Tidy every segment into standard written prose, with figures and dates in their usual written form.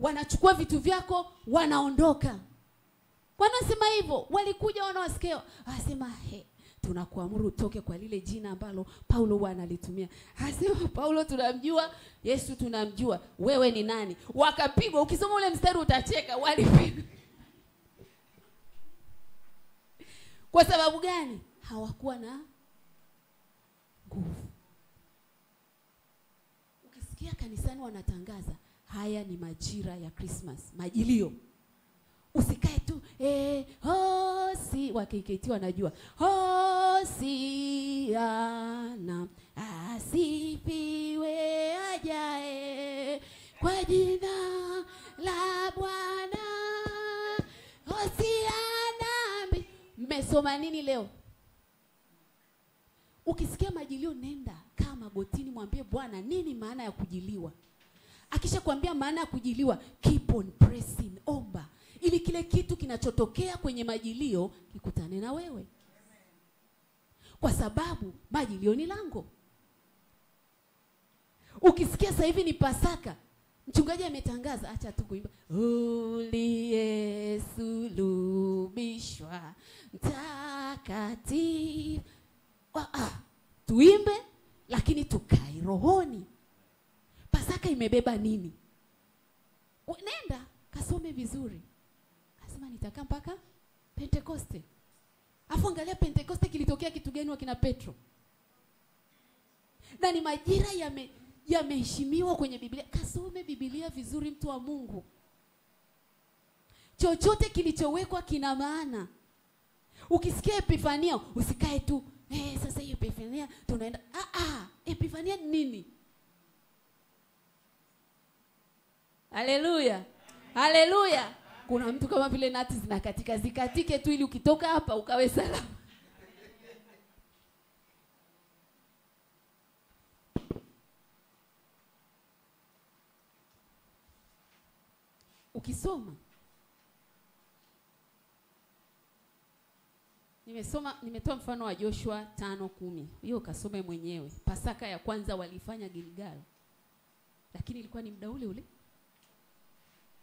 wanachukua vitu vyako, wanaondoka. Wanasema hivyo, walikuja wanawasikia, asema tunakuamuru utoke kwa lile jina ambalo Paulo wanalitumia. Asema Paulo tunamjua, Yesu tunamjua, wewe ni nani? Wakapigwa, ukisoma ule mstari utacheka, walipigwa. Kwa sababu gani? Hawakuwa na nguvu. Ukisikia kanisani wanatangaza, haya ni majira ya Christmas, majilio. Usikae tu hosi wakiketi wanajua Hosiana asifiwe ajae kwa jina la Bwana Hosiana. Mmesoma nini leo? Ukisikia majilio, nenda kaa magotini, mwambie Bwana nini maana ya kujiliwa. Akisha kuambia maana ya kujiliwa, keep on pressing, omba ili kile kitu kinachotokea kwenye majilio kikutane na wewe. Kwa sababu majilio ni lango. Ukisikia sasa hivi ni Pasaka, mchungaji ametangaza, acha tu kuimba uliyesulubishwa mtakatifu. Tuimbe lakini tukae rohoni. Pasaka imebeba nini? Nenda kasome vizuri. Asema nitakaa mpaka Pentekoste. Afu angalia Pentekoste kilitokea kitu gani wakina Petro? Na ni majira yameheshimiwa kwenye Biblia. Kasome Biblia vizuri, mtu wa Mungu. Chochote kilichowekwa kina maana. Ukisikia Epifania, usikae tu sasa hiyo Epifania tunaenda. Epifania nini? Haleluya. Haleluya. Kuna mtu kama vile nati zinakatika, zikatike tu ili ukitoka hapa ukawe salama. Ukisoma, nimetoa mfano wa Joshua 5:10. Hiyo kasome mwenyewe. Pasaka ya kwanza walifanya Gilgal, lakini ilikuwa ni muda ule ule.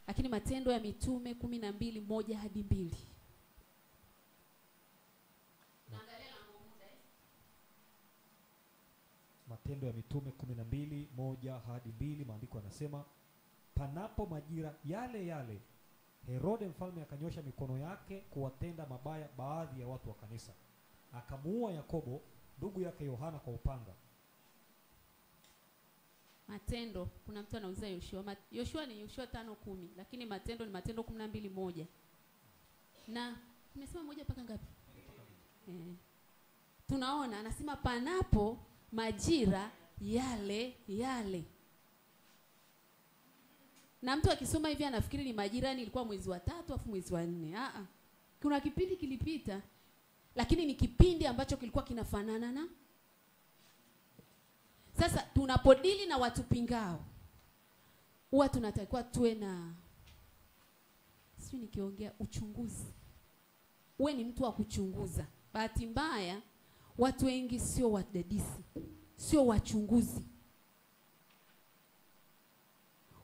Lakini Matendo ya Mitume 12:1-2. Matendo ya Mitume 12:1-2, maandiko yanasema, panapo majira yale yale Herode mfalme akanyosha mikono yake kuwatenda mabaya baadhi ya watu wa kanisa, akamuua Yakobo ndugu yake Yohana kwa upanga. Matendo, kuna mtu anauliza Yoshua. Yoshua ni Yoshua 5:10, lakini Matendo ni Matendo 12:1. Na nimesema moja mpaka ngapi? Tunaona anasema panapo majira yale yale. Na mtu akisoma hivi anafikiri ni majira ni ilikuwa mwezi wa 3 afu mwezi wa 4. Kuna kipindi kilipita, lakini ni kipindi ambacho kilikuwa kinafanana na. Sasa tunapodili na watu pingao, huwa tunatakiwa tuwe na nikiongea uchunguzi. Uwe ni mtu wa kuchunguza. Bahati mbaya watu wengi sio wadadisi, sio wachunguzi.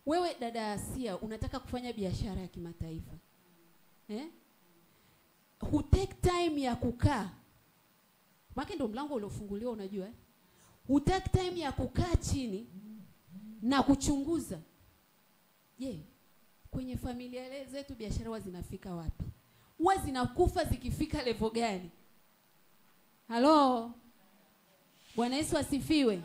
Wewe dada Asia unataka kufanya biashara ya kimataifa. Who take time ya kukaa. Maana ndio mlango uliofunguliwa unajua. Who take time ya kukaa chini na kuchunguza. Kwenye familia zetu biashara huwa zinafika wapi? Huwa zinakufa zikifika level gani? Halo. Bwana Yesu asifiwe.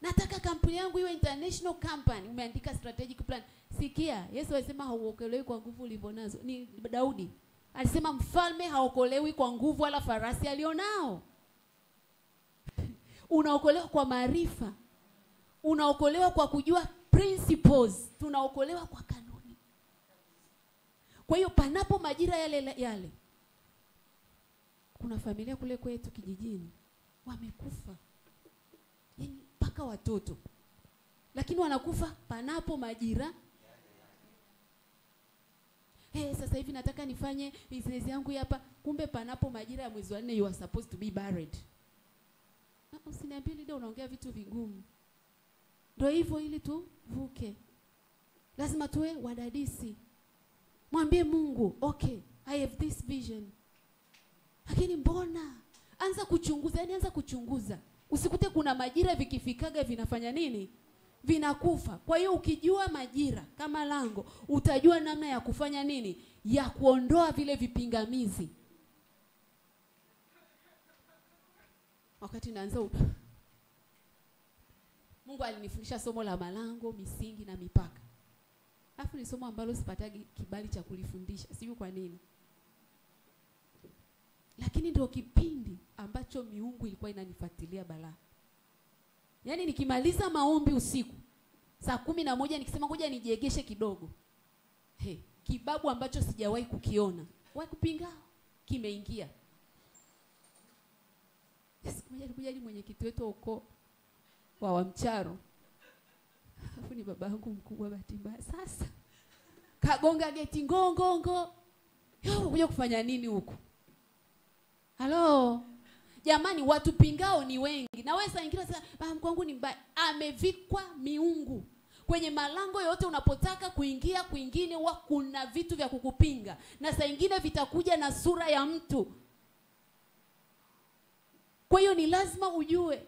Nataka kampuni yangu iwe international company. Umeandika strategic plan. Sikia, Yesu alisema hauokolewi kwa nguvu ulivyonazo. Ni Daudi alisema mfalme haokolewi kwa nguvu wala farasi alionao. Unaokolewa kwa maarifa. Unaokolewa kwa kujua principles. Tunaokolewa kwa kanuni. Kwa hiyo panapo majira yale yale. Kuna familia kule kwetu kijijini wamekufa. Mpaka watoto. Lakini wanakufa panapo majira. Sasa hivi nataka nifanye business yangu hapa, kumbe panapo majira ya mwezi wa 4 you are supposed to be buried. Usiniambie leo unaongea vitu vigumu. Ndio hivyo ili tuvuke. Lazima tuwe wadadisi. Mwambie Mungu, okay, I have this vision. Lakini mbona? Anza kuchunguza, yani anza kuchunguza. Usikute kuna majira vikifikaga vinafanya nini? Vinakufa. Kwa hiyo ukijua majira kama lango, utajua namna ya kufanya nini? Ya kuondoa vile vipingamizi. Wakati naanza Mungu alinifundisha somo la malango, misingi na mipaka. Alafu ni somo ambalo sipatagi kibali cha kulifundisha. Sijui kwa nini. Lakini ndio kipindi ambacho miungu ilikuwa inanifuatilia balaa. Yaani nikimaliza maombi usiku saa 11 nikisema ngoja nijiegeshe kidogo. Kibabu ambacho sijawahi kukiona. Wahi kupinga kimeingia. Kuja ni mwenyekiti wetu uko wa Wamcharo. Alafu ni babangu mkubwa bahati mbaya. Sasa kagonga geti ngongongo. Yao kuja kufanya nini huko? Halo. Jamani, watu pingao ni wengi. Na wewe saa nyingine sasa baba mkwangu ni mbaya. Amevikwa miungu. Kwenye malango yote unapotaka kuingia kwingine kuna vitu vya kukupinga. Na saa nyingine vitakuja na sura ya mtu. Kwa hiyo ni lazima ujue.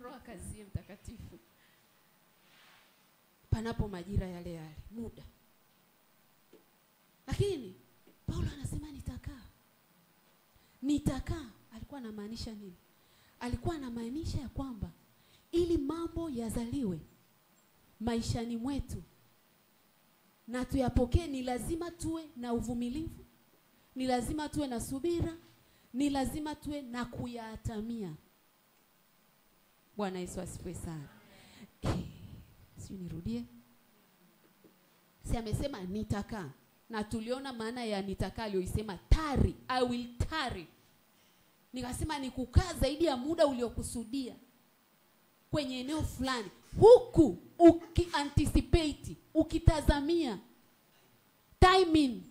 Roho kazi mtakatifu. Panapo majira yale yale, muda. Lakini Paulo anasema nitakaa. Nitakaa, alikuwa anamaanisha nini? Alikuwa anamaanisha ya kwamba ili mambo yazaliwe maishani mwetu na tuyapokee, ni lazima tuwe na uvumilivu, ni lazima tuwe na subira, ni lazima tuwe na kuyatamia. Bwana Yesu asifiwe sana. Sio nirudie. Si amesema nitakaa. Na tuliona maana ya nitakaa aliyoisema tarry, I will tarry. Nikasema ni kukaa zaidi ya muda uliokusudia kwenye eneo fulani, huku ukianticipate, ukitazamia timing.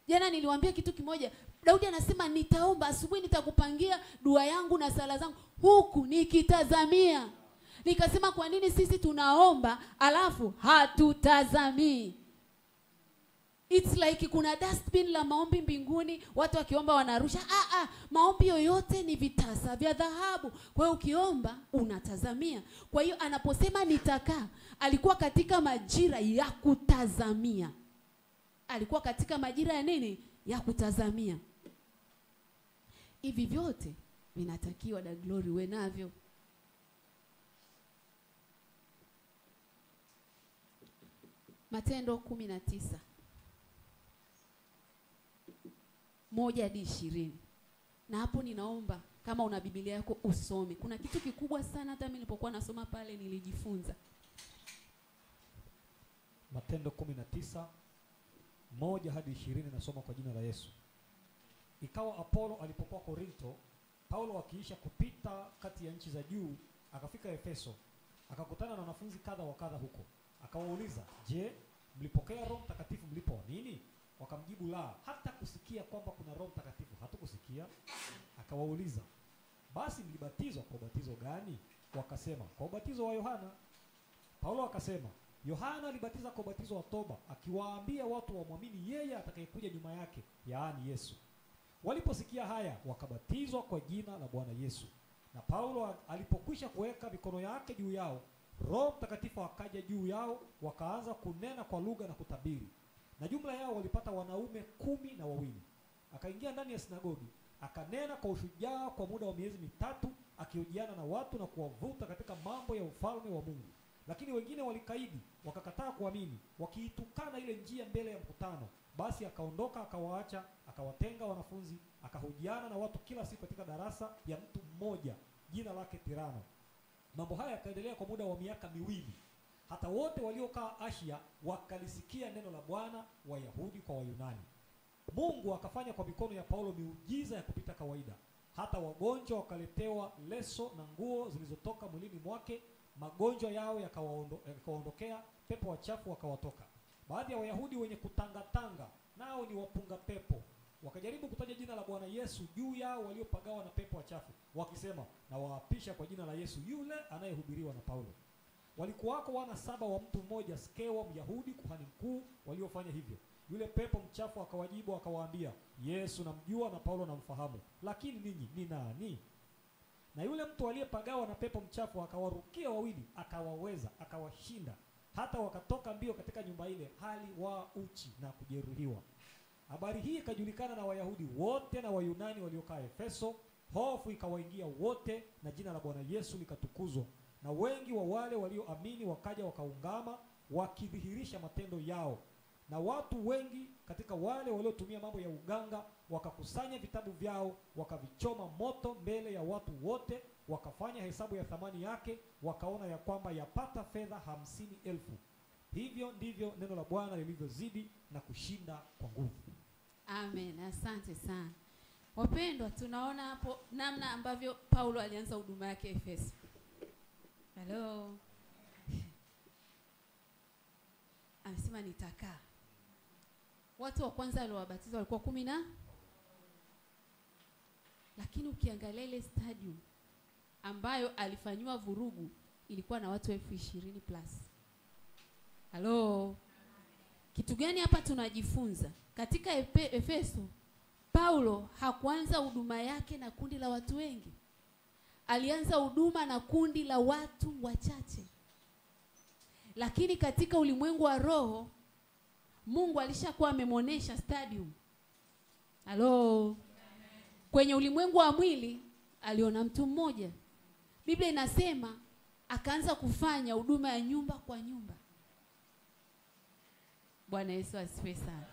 Jana niliwaambia kitu kimoja. Daudi anasema nitaomba asubuhi, nitakupangia dua yangu na sala zangu huku nikitazamia. Nikasema kwa nini sisi tunaomba alafu hatutazamii? It's like kuna dustbin la maombi mbinguni, watu wakiomba wanarusha. Maombi yoyote ni vitasa vya dhahabu. Kwa hiyo ukiomba unatazamia. Kwa hiyo anaposema nitakaa, alikuwa katika majira ya kutazamia. Alikuwa katika majira ya nini? Ya kutazamia. Hivi vyote vinatakiwa da glory we navyo. Matendo 19 1-20. Na hapo ninaomba kama una Biblia yako usome. Kuna kitu kikubwa sana hata mimi nilipokuwa nasoma pale nilijifunza. Matendo 19 1-20 nasoma kwa jina la Yesu. Ikawa Apolo alipokuwa Korinto, Paulo akiisha kupita kati ya nchi za juu, akafika Efeso. Akakutana na wanafunzi kadha wa kadha huko. Akawauliza, "Je, mlipokea Roho Mtakatifu mlipoamini?" Wakamjibu, "La, hata kusikia kwamba kuna Roho Mtakatifu hatukusikia." Akawauliza, "Basi mlibatizwa kwa ubatizo gani?" Wakasema, "Kwa ubatizo wa Yohana." Paulo akasema, "Yohana alibatiza kwa ubatizo wa toba, akiwaambia watu wamwamini yeye atakayekuja nyuma yake, yaani Yesu." Waliposikia haya, wakabatizwa kwa jina la Bwana Yesu. Na Paulo alipokwisha kuweka mikono yake juu yao, Roho Mtakatifu akaja juu yao, wakaanza kunena kwa lugha na kutabiri. Na jumla yao walipata wanaume 12. Akaingia ndani ya sinagogi, akanena kwa ushujaa kwa muda wa miezi 3, akihojiana na watu na kuwavuta katika mambo ya ufalme wa Mungu. Lakini wengine walikaidi, wakakataa kuamini, wakiitukana ile njia mbele ya mkutano. Basi akaondoka, akawaacha, akawatenga wanafunzi, akahojiana na watu kila siku katika darasa ya mtu mmoja, jina lake Tirano. Mambo haya yakaendelea kwa muda wa miaka 2. Hata wote waliokaa Asia wakalisikia neno la Bwana, Wayahudi kwa Wayunani. Mungu akafanya kwa mikono ya Paulo miujiza ya kupita kawaida. Hata wagonjwa wakaletewa leso na nguo zilizotoka mwilini mwake, magonjwa yao yakawaondokea, pepo wachafu wakawatoka. Baadhi ya Wayahudi wenye kutangatanga, nao ni wapunga pepo, wakajaribu kutaja jina la Bwana Yesu juu yao waliopagawa na pepo wachafu, wakisema, na waapisha kwa jina la Yesu yule anayehubiriwa na Paulo. Walikuwako wana 7 wa mtu mmoja, Skewa Myahudi, kuhani mkuu, waliofanya hivyo. Yule pepo mchafu akawajibu akawaambia, Yesu namjua na Paulo namfahamu, lakini ninyi ni nani? Na yule mtu aliyepagawa na pepo mchafu akawarukia wawili, akawaweza, akawashinda, hata wakatoka mbio katika nyumba ile hali wa uchi na kujeruhiwa. Habari hii ikajulikana na Wayahudi wote na Wayunani waliokaa Efeso. Hofu ikawaingia wote, na jina la Bwana Yesu likatukuzwa. Na wengi wa wale walioamini wakaja wakaungama, wakidhihirisha matendo yao. Na watu wengi katika wale waliotumia mambo ya uganga wakakusanya vitabu vyao, wakavichoma moto mbele ya watu wote, wakafanya hesabu ya thamani yake, wakaona ya kwamba yapata fedha 50,000. Hivyo ndivyo neno la Bwana lilivyozidi na kushinda kwa nguvu. Amen. Asante sana. Wapendwa, tunaona hapo namna ambavyo Paulo alianza huduma yake Efeso. Hello. Anasema nitakaa. Watu wa kwanza waliowabatizwa walikuwa 10 lakini ukiangalia ile stadium ambayo alifanywa vurugu ilikuwa na watu 20,000 plus. Hello. Kitu gani hapa tunajifunza? Katika Efeso, Paulo hakuanza huduma yake na kundi la watu wengi. Alianza huduma na kundi la watu wachache. Lakini katika ulimwengu wa roho, Mungu alishakuwa amemuonesha stadium. Hello. Kwenye ulimwengu wa mwili aliona mtu mmoja. Biblia inasema akaanza kufanya huduma ya nyumba kwa nyumba. Bwana Yesu asifiwe sana.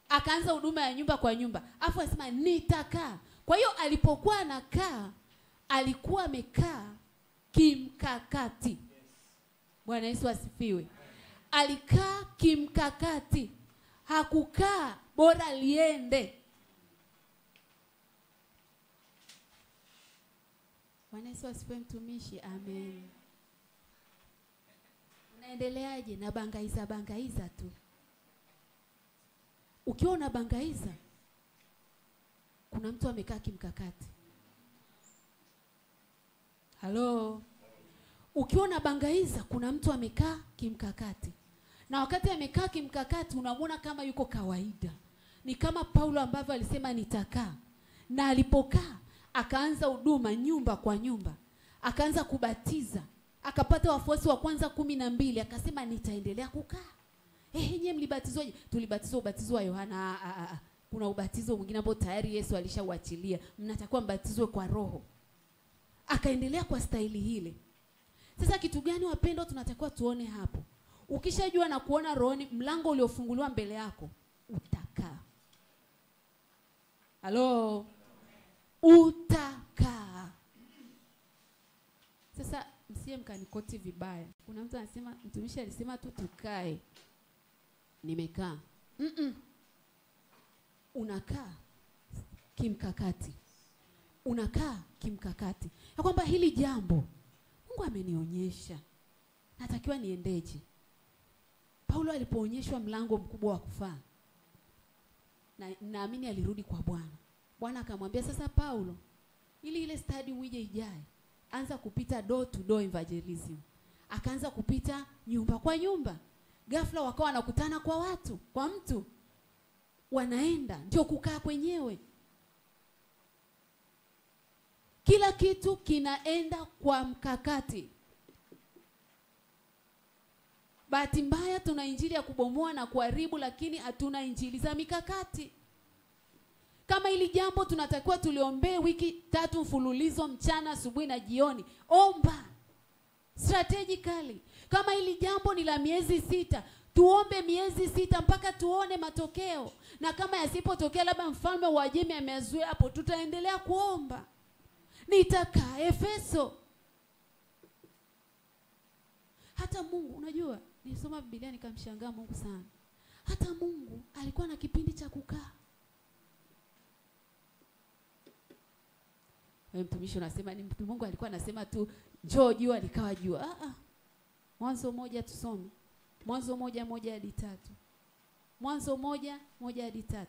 Akaanza huduma ya nyumba kwa nyumba. Afu anasema nitakaa. Kwa hiyo alipokuwa anakaa, alikuwa amekaa kimkakati. Bwana Yesu asifiwe. Alikaa kimkakati. Hakukaa bora liende. Bwana Yesu asifiwe mtumishi. Amen. Unaendeleaje? Na bangaiza tu. Ukiwa unabangaiza, kuna mtu amekaa kimkakati. Halo. Ukiwa unabangaiza, kuna mtu amekaa kimkakati. Na wakati amekaa kimkakati, unamwona kama yuko kawaida. Ni kama Paulo ambavyo alisema nitakaa. Na alipokaa, akaanza huduma nyumba kwa nyumba. Akaanza kubatiza. Akapata wafuasi wa kwanza 12, akasema nitaendelea kukaa. Nyewe mlibatizwaje? Tulibatizwa ubatizo wa Yohana. Kuna ubatizo mwingine ambao tayari Yesu alishauachilia. Mnatakiwa mbatizwe kwa roho. Akaendelea kwa staili hile. Sasa kitu gani wapendwa tunatakiwa tuone hapo? Ukishajua na kuona rohoni mlango uliofunguliwa mbele yako, utakaa. Halo. Utakaa. Sasa msiye mkanikoti vibaya. Kuna mtu anasema mtumishi alisema tu tukae. Nimekaa. Unakaa kimkakati. Unakaa kimkakati. Ya kwamba hili jambo Mungu amenionyesha. Natakiwa niendeje? Paulo alipoonyeshwa mlango mkubwa wa kufaa, na naamini alirudi kwa Bwana. Bwana akamwambia sasa Paulo, ili ile stadium ije ijae, anza kupita door to door evangelism. Akaanza kupita nyumba kwa nyumba. Ghafla wakawa wanakutana kwa watu, kwa mtu. Wanaenda, ndio kukaa kwenyewe. Kila kitu kinaenda kwa mkakati. Bahati mbaya tuna injili ya kubomoa na kuharibu, lakini hatuna injili za mikakati. Kama hili jambo tunatakiwa tuliombee wiki 3 mfululizo, mchana, asubuhi na jioni. Omba strategically. Kama hili jambo ni la miezi 6, tuombe miezi 6 mpaka tuone matokeo. Na kama yasipotokea, labda mfalme wa Uajemi ameazuia hapo, tutaendelea kuomba. Nitakaa Efeso. Hata Mungu, unajua, nilisoma Biblia nikamshangaa Mungu sana. Hata Mungu alikuwa na kipindi cha kukaa. Wewe mtumishi unasema ni Mungu alikuwa anasema tu njoo jua likawa jua. Mwanzo 1 tusome. Mwanzo 1:1 hadi 3. Mwanzo 1:1 hadi 3.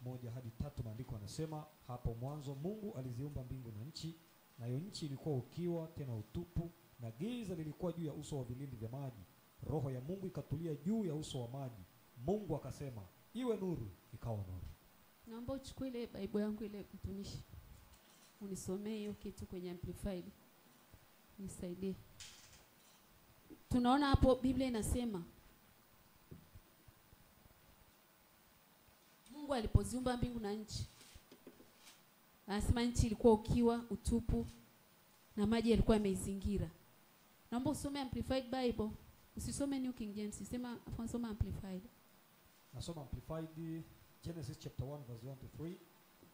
1:3 maandiko yanasema, hapo mwanzo Mungu aliziumba mbingu na nchi, nayo nchi ilikuwa ukiwa tena utupu, na giza lilikuwa juu ya uso wa vilindi vya maji. Roho ya Mungu ikatulia juu ya uso wa maji. Mungu akasema, iwe nuru, ikawa nuru. Naomba uchukue ile Biblia yangu ile mtumishi. Unisomee hiyo kitu kwenye Amplified. Nisaidie. Tunaona hapo Biblia inasema Mungu alipoziumba mbingu na nchi, anasema nchi ilikuwa ukiwa, utupu, na maji yalikuwa yameizingira. Naomba usome Amplified Bible. Usisome New King James, soma Amplified. Nasoma Amplified, Genesis chapter 1 verse 1 to 3.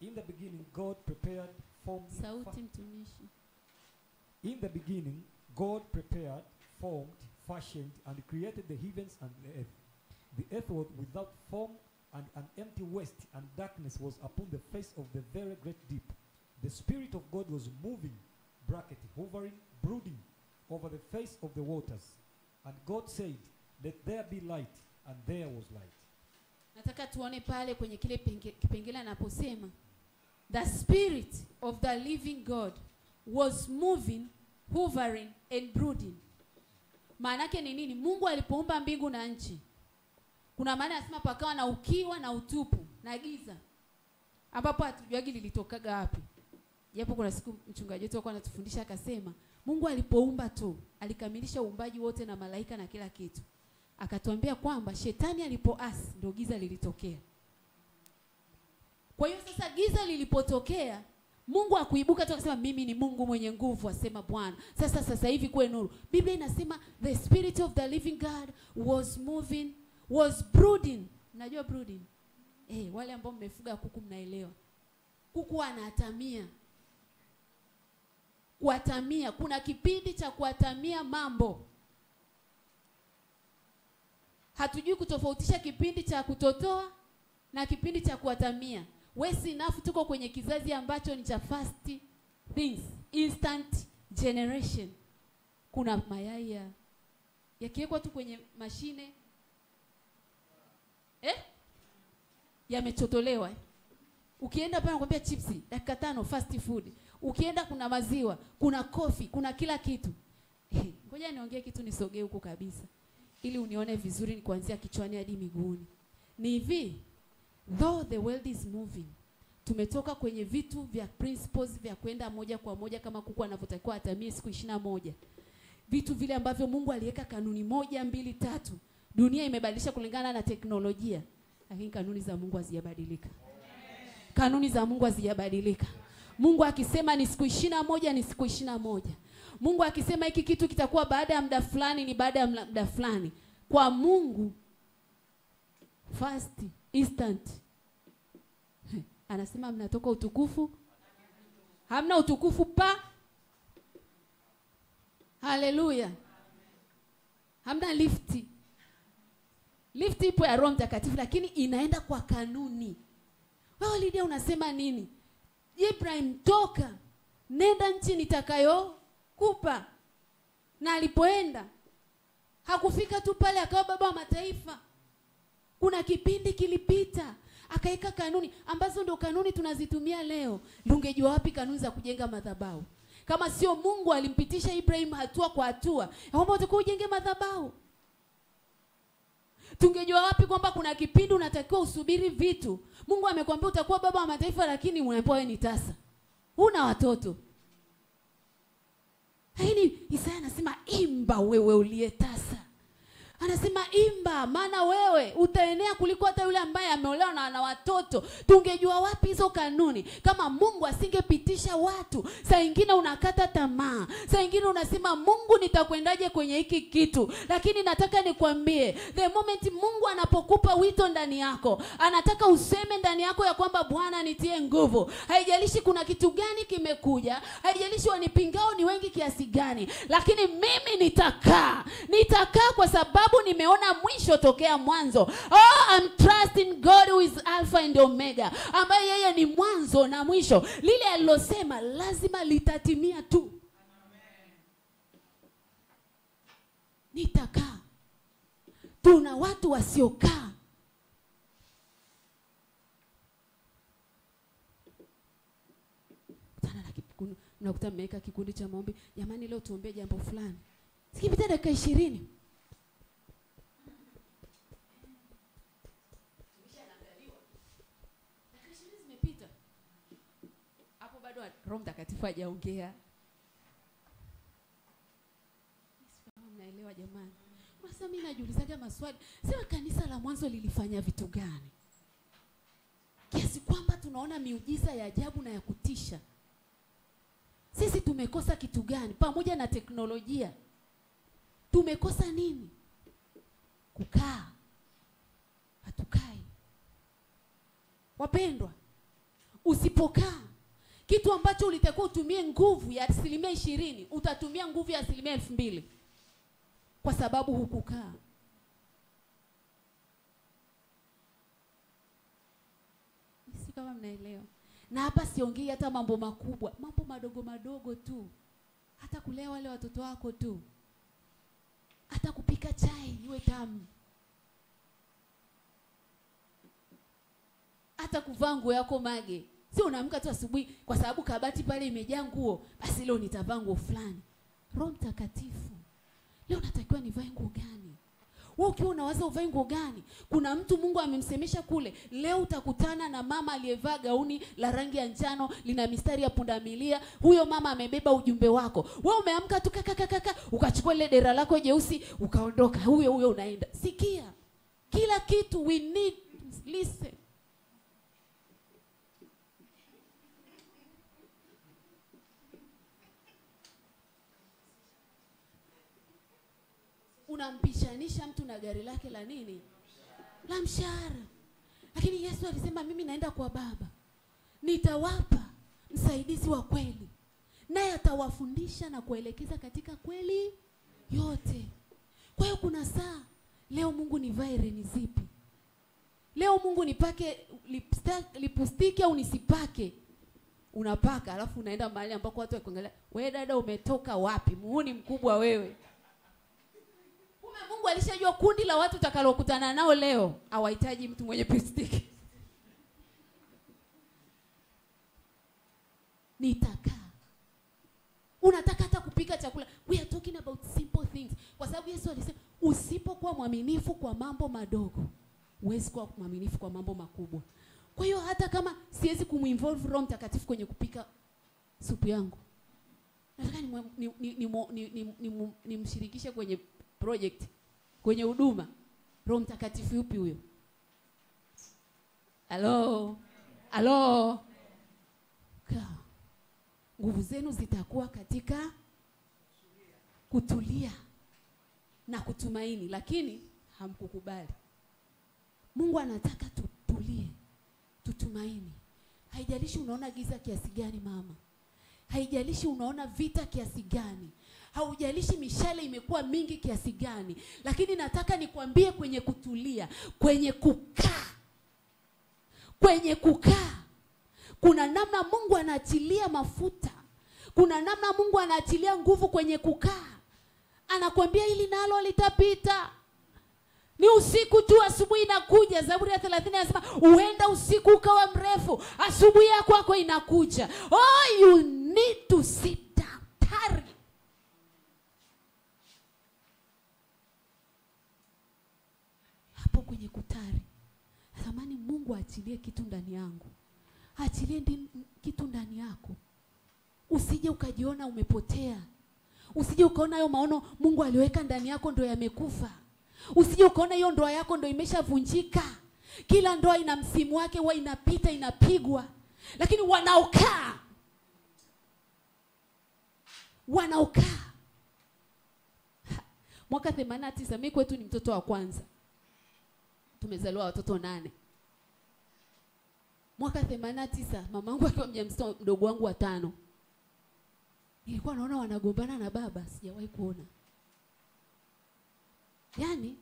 In the beginning God prepared, formed, sauti mtumishi. In the beginning God prepared, formed, fashioned, and created the heavens and the earth. The earth was without form, and an empty waste, and darkness was upon the face of the very great deep. The Spirit of God was moving, hovering, brooding over the face of the waters. And God said, let there be light, and there was light. Nataka tuone pale kwenye kile kipengele anaposema the Spirit of the living God was moving, hovering and brooding. Maana yake ni nini? Mungu alipoumba mbingu na nchi, kuna maana anasema pakawa na ukiwa na utupu na giza, ambapo hatujuagi lilitokaga wapi. Japo kuna siku mchungaji wetu alikuwa anatufundisha akasema Mungu alipoumba tu alikamilisha uumbaji wote na malaika na kila kitu. Akatuambia kwamba shetani alipoasi ndio giza lilitokea. Kwa hiyo sasa giza lilipotokea, Mungu hakuibuka tu akasema mimi ni Mungu mwenye nguvu, asema Bwana, sasa hivi kuwe nuru. Biblia inasema the Spirit of the living God was moving, was brooding. Unajua brooding? Wale ambao mmefuga kuku mnaelewa. Kuku anatamia. Kuatamia, kuna kipindi cha kuatamia mambo. Hatujui kutofautisha kipindi cha kutotoa na kipindi cha kuatamia. Wesi enough tuko kwenye kizazi ambacho ni cha fast things, instant generation. Kuna mayai yakiwekwa tu kwenye mashine yamechotolewa. Ukienda pale nakwambia chipsi dakika 5 fast food. Ukienda kuna maziwa, kuna coffee, kuna kila kitu. Ngoja niongee kitu nisogee huko kabisa ili unione vizuri, ni kuanzia kichwani hadi miguuni. Ni hivi, though the world is moving, tumetoka kwenye vitu vya principles vya kwenda moja kwa moja kama kuku anavyotakiwa atamie siku 21. Vitu vile ambavyo Mungu aliweka kanuni 1, 2, 3. Dunia imebadilisha kulingana na teknolojia, lakini kanuni za Mungu hazijabadilika. Kanuni za Mungu hazijabadilika. Mungu akisema ni siku 21 ni siku 21. Mungu akisema hiki kitu kitakuwa baada ya muda fulani ni baada ya muda fulani. Kwa Mungu fast, instant. Anasema mnatoka utukufu, hamna utukufu pa. Haleluya. Hamna lifti. Lifti ipo ya Roho Mtakatifu, lakini inaenda kwa kanuni. Wewe Lydia unasema nini? Ibrahim, toka nenda nchi nitakayo kupa. Na alipoenda hakufika tu pale akawa baba wa mataifa. Kuna kipindi kilipita akaeka kanuni ambazo ndio kanuni tunazitumia leo. Ungejua wapi kanuni za kujenga madhabahu kama sio Mungu alimpitisha Ibrahim hatua kwa hatua kwamba utakuwa ujenge madhabahu? Tungejua wapi kwamba kuna kipindi unatakiwa usubiri vitu. Mungu amekwambia utakuwa baba wa mataifa, lakini unaambiwa wewe ni tasa, huna watoto. Lakini Isaya anasema imba wewe uliye tasa. Anasema imba maana wewe utaenea kuliko hata yule ambaye ameolewa na ana watoto. Tungejua wapi hizo kanuni kama Mungu asingepitisha watu? Saa nyingine unakata tamaa. Saa nyingine unasema Mungu nitakwendaje kwenye hiki kitu? Lakini nataka nikwambie, the moment Mungu anapokupa wito ndani yako, anataka useme ndani yako ya kwamba Bwana nitie nguvu. Haijalishi kuna kitu gani kimekuja, haijalishi wanipingao ni wengi kiasi gani, lakini mimi nitakaa kwa sababu nimeona mwisho tokea mwanzo. I'm trusting God who is Alpha and Omega, ambaye yeye ni mwanzo na mwisho. Lile alilosema lazima litatimia tu. Nitakaa. Tuna watu wasiokaa. mnakuta mmeweka kikundi cha maombi, jamani leo tuombee jambo fulani. Sikipita dakika 20. Zimepita. Hapo bado Roho Mtakatifu hajaongea. Mnaelewa jamani? Sasa mimi najiulizaga maswali. Sema kanisa la mwanzo lilifanya vitu gani? Kiasi kwamba tunaona miujiza ya ajabu na ya kutisha. Sisi tumekosa kitu gani? Pamoja na teknolojia. Tumekosa nini? Kukaa. Hatukai. Wapendwa, usipokaa, kitu ambacho ulitakiwa utumie nguvu ya 20%, utatumia nguvu ya 2000. Kwa sababu hukukaa. Sisi kama mnaelewa. Na hapa siongei hata mambo makubwa, mambo madogo madogo tu. Hata kulea wale watoto wako tu. Hata kupika chai iwe tamu. Hata kuvaa nguo yako mage. Si unaamka tu asubuhi kwa sababu kabati pale imejaa nguo, basi leo nitavaa nguo fulani. Roho Mtakatifu, leo natakiwa nivae nguo gani? Wewe ukiwa unawaza uvae nguo gani? Kuna mtu Mungu amemsemesha kule. Leo utakutana na mama aliyevaa gauni la rangi ya njano lina mistari ya pundamilia. Huyo mama amebeba ujumbe wako. Wewe umeamka tu kaka ukachukua ile dera lako jeusi ukaondoka. Huyo unaenda. Sikia. Kila kitu we need listen. Unampishanisha mtu na gari lake la nini? La mshahara. Lakini Yesu alisema mimi naenda kwa Baba. Nitawapa msaidizi wa kweli. Naye atawafundisha na kuelekeza katika kweli yote. Kwa hiyo kuna saa leo Mungu nivae reni zipi? Leo Mungu nipake lipstick au nisipake? Unapaka alafu unaenda mahali ambako watu wakuangalia, wewe dada umetoka wapi? Muhuni mkubwa wewe. Mungu alishajua kundi la watu utakalokutana nao leo. Hawahitaji mtu mwenye lipstick. Nitakaa. Unataka hata kupika chakula. We are talking about simple things. Kwa sababu Yesu alisema usipokuwa mwaminifu kwa mambo madogo, huwezi kuwa mwaminifu kwa mambo makubwa. Kwa hiyo hata kama siwezi kuminvolve Roho Mtakatifu kwenye kupika supu yangu, nataka nimshirikishe kwenye project, kwenye huduma. Roho Mtakatifu yupi huyo? Halo. Nguvu zenu zitakuwa katika kutulia na kutumaini, lakini hamkukubali. Mungu anataka tutulie, tutumaini. Haijalishi unaona giza kiasi gani mama. Haijalishi unaona vita kiasi gani. Haujalishi mishale imekuwa mingi kiasi gani. Lakini nataka nikwambie kwenye kutulia, kwenye kukaa. Kwenye kukaa. Kuna namna Mungu anaachilia mafuta. Kuna namna Mungu anaachilia nguvu kwenye kukaa. Anakuambia hili nalo litapita. Ni usiku tu, asubuhi inakuja. Zaburi ya 30 inasema uenda usiku ukawa mrefu, asubuhi yako inakuja. Oh, you need to sit down. Tari. Hapo kwenye kutari, natamani Mungu aachilie kitu ndani yangu. Aachilie kitu ndani yako. Usije ukajiona umepotea. Usije ukaona hayo maono Mungu aliweka ndani yako ndio yamekufa. Usije ukaona hiyo ndoa yako ndio imeshavunjika. Kila ndoa ina msimu wake, huwa inapita, inapigwa. Lakini wanaokaa mwaka 89 mimi kwetu ni mtoto wa kwanza. Tumezaliwa watoto 8. Mwaka 89 mamangu akiwa mjamzito mdogo wangu wa 5. Nilikuwa naona wanagombana na baba, sijawahi kuona. Yaani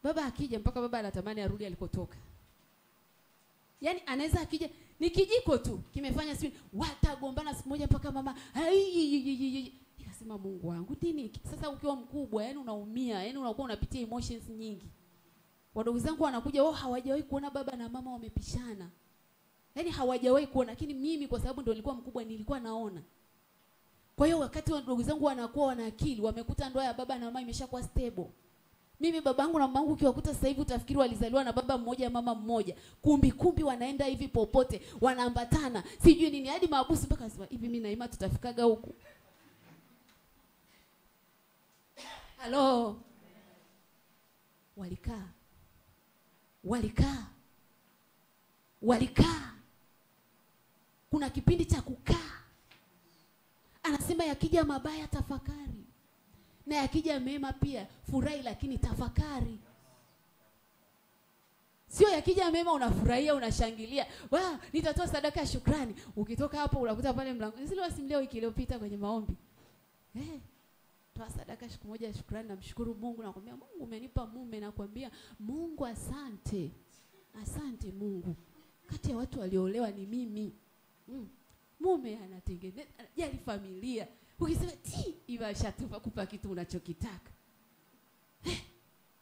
baba akija mpaka baba anatamani arudi alikotoka. Yaani anaweza akija ni kijiko tu kimefanya sisi watagombana siku moja mpaka mama nikasema Mungu wangu nini? Sasa ukiwa mkubwa yani unaumia, yani unakuwa unapitia emotions nyingi. Wadogo zangu wanakuja wao hawajawahi kuona baba na mama wamepishana. Yaani hawajawahi kuona, lakini mimi kwa sababu ndio nilikuwa mkubwa nilikuwa naona. Kwa hiyo wakati wa ndugu zangu wanakuwa wana akili, wamekuta ndoa ya baba na mama imeshakuwa stable. Mimi babangu na mamangu ukiwakuta sasa hivi utafikiri walizaliwa na baba mmoja mama mmoja. Kumbi wanaenda hivi popote, wanaambatana. Sijui nini hadi maabusu mpaka sema hivi mimi na Ima tutafikaga huku. Halo. Walikaa. Kuna kipindi cha kukaa. Anasema yakija mabaya tafakari. Na yakija mema pia furahi, lakini tafakari. Sio yakija mema unafurahia unashangilia. Nitatoa sadaka ya shukrani. Ukitoka hapo unakuta pale mlango. Zile wasimleo wiki iliyopita kwenye maombi. Toa sadaka siku moja ya shukrani, namshukuru Mungu, nakwambia Mungu umenipa mume, nakwambia Mungu asante. Asante Mungu. Kati ya watu waliolewa ni mimi. Mume anatengeneza, anajali familia. Ukisema hivi ashatupa kupa kitu unachokitaka.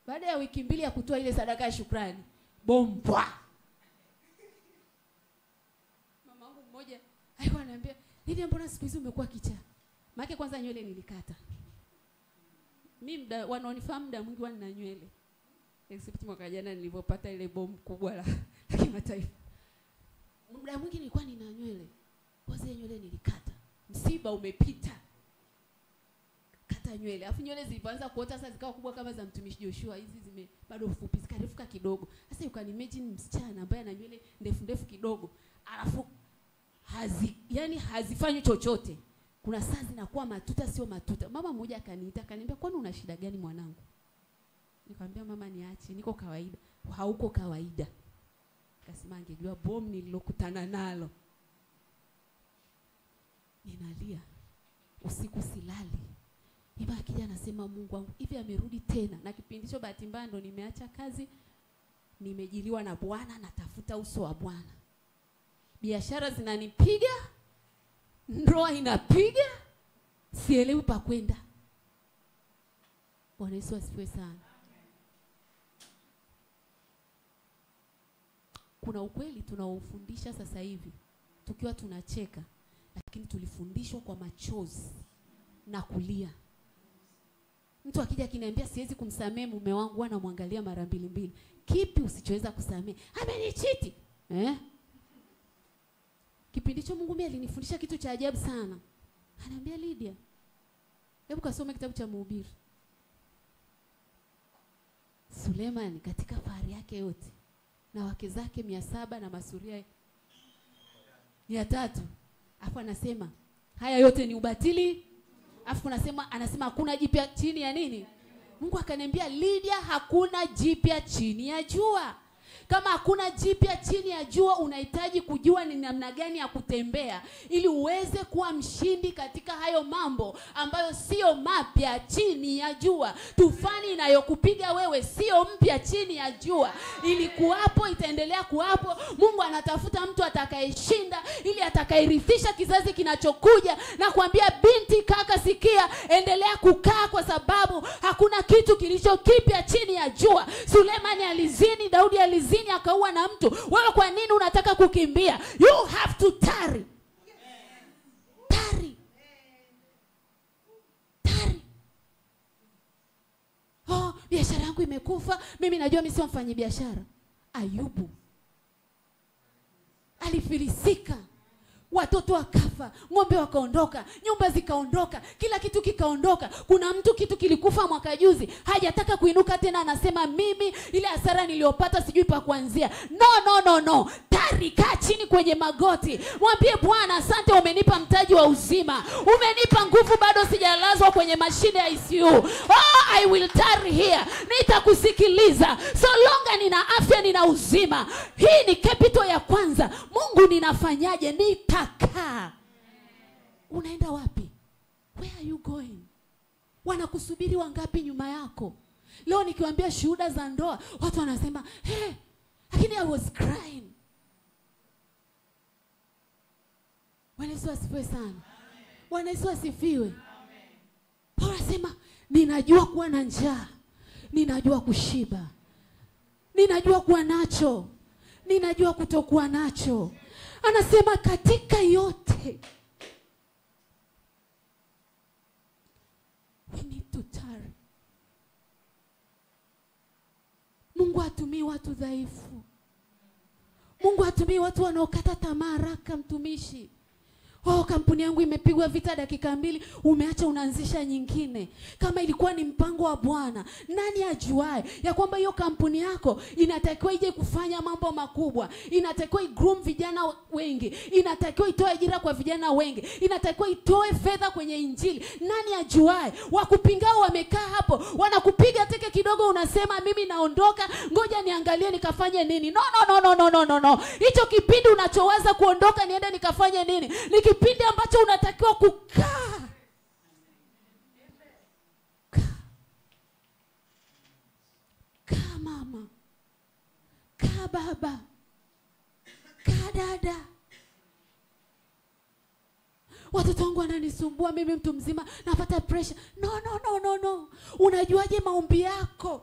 Baada ya wiki 2 ya kutoa ile sadaka ya shukrani, bombwa. Mamangu mmoja alikuwa ananiambia, "Hivi mbona siku hizi umekuwa kichaa?" Maana kwanza nywele nilikata. Mimi wanaonifahamu muda mwingi wana nywele. Except mwaka jana nilipopata ile bomu kubwa la kimataifa. Muda mwingi nilikuwa nina nywele. Kwanza nywele nilikata. Msiba umepita. Kata nywele. Alafu nywele zilipoanza kuota sasa zikawa kubwa kama za mtumishi Joshua. Hizi zime bado fupi, zikarefuka kidogo. Sasa you can imagine msichana ambaye ana nywele ndefu kidogo. Alafu hazifanywi chochote. Kuna saa zinakuwa matuta sio matuta. Mama mmoja akaniita akaniambia, "Kwani una shida gani mwanangu?" Nikamwambia, "Mama niache, niko kawaida." "Hauko kawaida." Akasema angejua bomu nililokutana nalo. Ninalia. Usiku silali. Iba akija anasema, "Mungu wangu, hivi amerudi tena." Na kipindi hicho bahati mbaya ndo nimeacha kazi. Nimejiliwa na Bwana, natafuta uso wa Bwana. Biashara zinanipiga. Ndoa inapiga. Sielewi pa kwenda. Bwana Yesu asifiwe sana. Kuna ukweli tunaofundisha sasa hivi tukiwa tunacheka, lakini tulifundishwa kwa machozi na kulia. Mtu akija akiniambia siwezi kumsamehe mume wangu, anamwangalia mara 2. Kipi usichoweza kusamehe? Amenichiti. Kipindi hicho Mungu mimi alinifundisha kitu cha ajabu sana. Ananiambia, "Lydia, hebu kasome kitabu cha Mhubiri." Suleiman katika fahari yake yote na wake zake 700 na masuria 300. Afu anasema haya yote ni ubatili. Afu anasema hakuna jipya chini ya nini? Mungu akaniambia, "Lydia, hakuna jipya chini ya jua." Kama hakuna jipya chini ya jua, unahitaji kujua ni namna gani ya kutembea ili uweze kuwa mshindi katika hayo mambo ambayo sio mapya chini ya jua. Tufani inayokupiga wewe sio mpya chini ya jua. Ilikuwapo, itaendelea kuwapo. Mungu anatafuta mtu atakayeshinda ili atakayerithisha kizazi kinachokuja. Na kuambia, binti, kaka, sikia, endelea kukaa kwa sababu hakuna kitu kilicho kipya chini ya jua. Sulemani alizini, Daudi alizini akaua na mtu. Wewe kwa nini unataka kukimbia? You have to tarry. Tarry. Biashara yangu imekufa. Mimi najua mimi sio mfanyi biashara. Ayubu alifilisika. Watoto wakafa, ng'ombe wakaondoka, nyumba zikaondoka, kila kitu kikaondoka. Kuna mtu kitu kilikufa mwaka juzi, hajataka kuinuka tena, anasema mimi ile hasara niliyopata sijui pa kuanzia. No. Tarika chini kwenye magoti. Mwambie Bwana, asante umenipa mtaji wa uzima. Umenipa nguvu, bado sijalazwa kwenye mashine ya ICU. I will tarry here. Nitakusikiliza. So long nina afya, nina uzima. Hii ni capital ya kwanza. Mungu, ninafanyaje? Nitakaa. Unaenda wapi? Where are you going? Wanakusubiri wangapi nyuma yako? Leo nikiwaambia shuhuda za ndoa, watu wanasema, lakini I was crying. Bwana Yesu asifiwe sana. Bwana Yesu asifiwe. Paulo anasema, ninajua kuwa na njaa, ninajua kushiba, ninajua kuwa nacho, ninajua kutokuwa nacho. Anasema katika yote Mungu hatumii watu dhaifu. Mungu hatumii watu wanaokata tamaa haraka, mtumishi. Oh, kampuni yangu imepigwa vita dakika 2, umeacha unaanzisha nyingine. Kama ilikuwa ni mpango wa Bwana, nani ajuae ya kwamba hiyo kampuni yako inatakiwa ije kufanya mambo makubwa, inatakiwa igroom vijana wengi, inatakiwa itoe ajira kwa vijana wengi, inatakiwa itoe fedha kwenye injili. Nani ajuae? Wakupingao wamekaa hapo, wanakupiga teke kidogo, unasema mimi naondoka, ngoja niangalie nikafanye nini. No. Hicho kipindi unachowaza kuondoka niende nikafanye nini, kipindi ambacho unatakiwa kukaa. Kaa mama, kaa baba, kaa dada. Watoto wangu wananisumbua, mimi mtu mzima napata pressure. No. Unajuaje maombi yako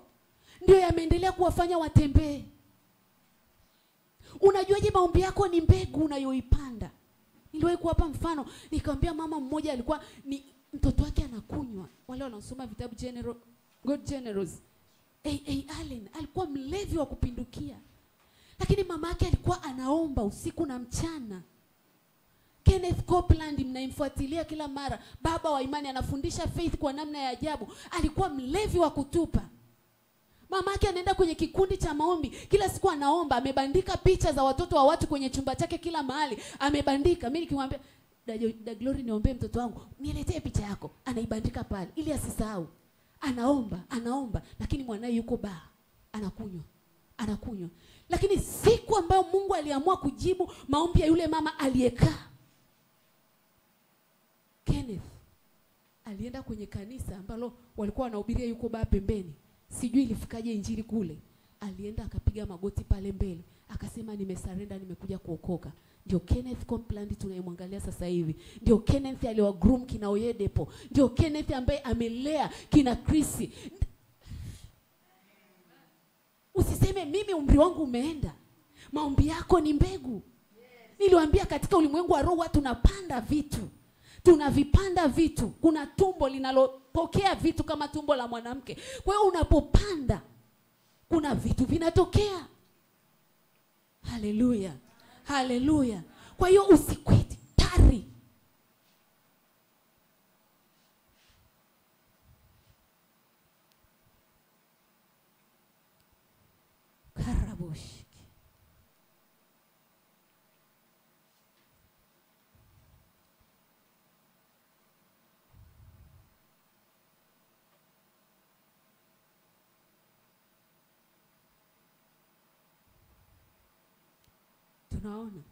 ndio yameendelea kuwafanya watembee? Unajuaje maombi yako ni mbegu unayoipanda? Niliwahi kuwapa mfano, nikamwambia mama mmoja alikuwa ni mtoto wake anakunywa. Wale wanaosoma vitabu God Generous. Allen alikuwa mlevi wa kupindukia. Lakini mama yake alikuwa anaomba usiku na mchana. Kenneth Copeland mnaimfuatilia kila mara, baba wa imani, anafundisha faith kwa namna ya ajabu. Alikuwa mlevi wa kutupa. Mama yake anaenda kwenye kikundi cha maombi, kila siku anaomba, amebandika picha za watoto wa watu kwenye chumba chake kila mahali, amebandika. Mimi nikimwambia da Glory niombe mtoto wangu, niletee picha yako, anaibandika pale ili asisahau. Anaomba, lakini mwanae yuko baa, anakunywa. Lakini siku ambayo Mungu aliamua kujibu maombi ya yule mama aliyekaa, Kenneth alienda kwenye kanisa ambalo walikuwa wanahubiria, yuko baa pembeni. Sijui ilifikaje injili kule. Alienda akapiga magoti pale mbele, akasema nimesurrender, nimekuja kuokoka. Ndio Kenneth Copeland tunayemwangalia sasa hivi. Ndio Kenneth aliwa groom kina Oyedepo. Ndio Kenneth ambaye amelea kina Chrissy. Usiseme mimi umri wangu umeenda. Maombi yako ni mbegu. Niliwaambia katika ulimwengu wa roho tunapanda vitu. Tunavipanda vitu. Kuna tumbo linalopokea vitu kama tumbo la mwanamke. Kwa hiyo unapopanda kuna vitu vinatokea. Haleluya. Kwa hiyo usikweti tari. Karaboshi. Tunaona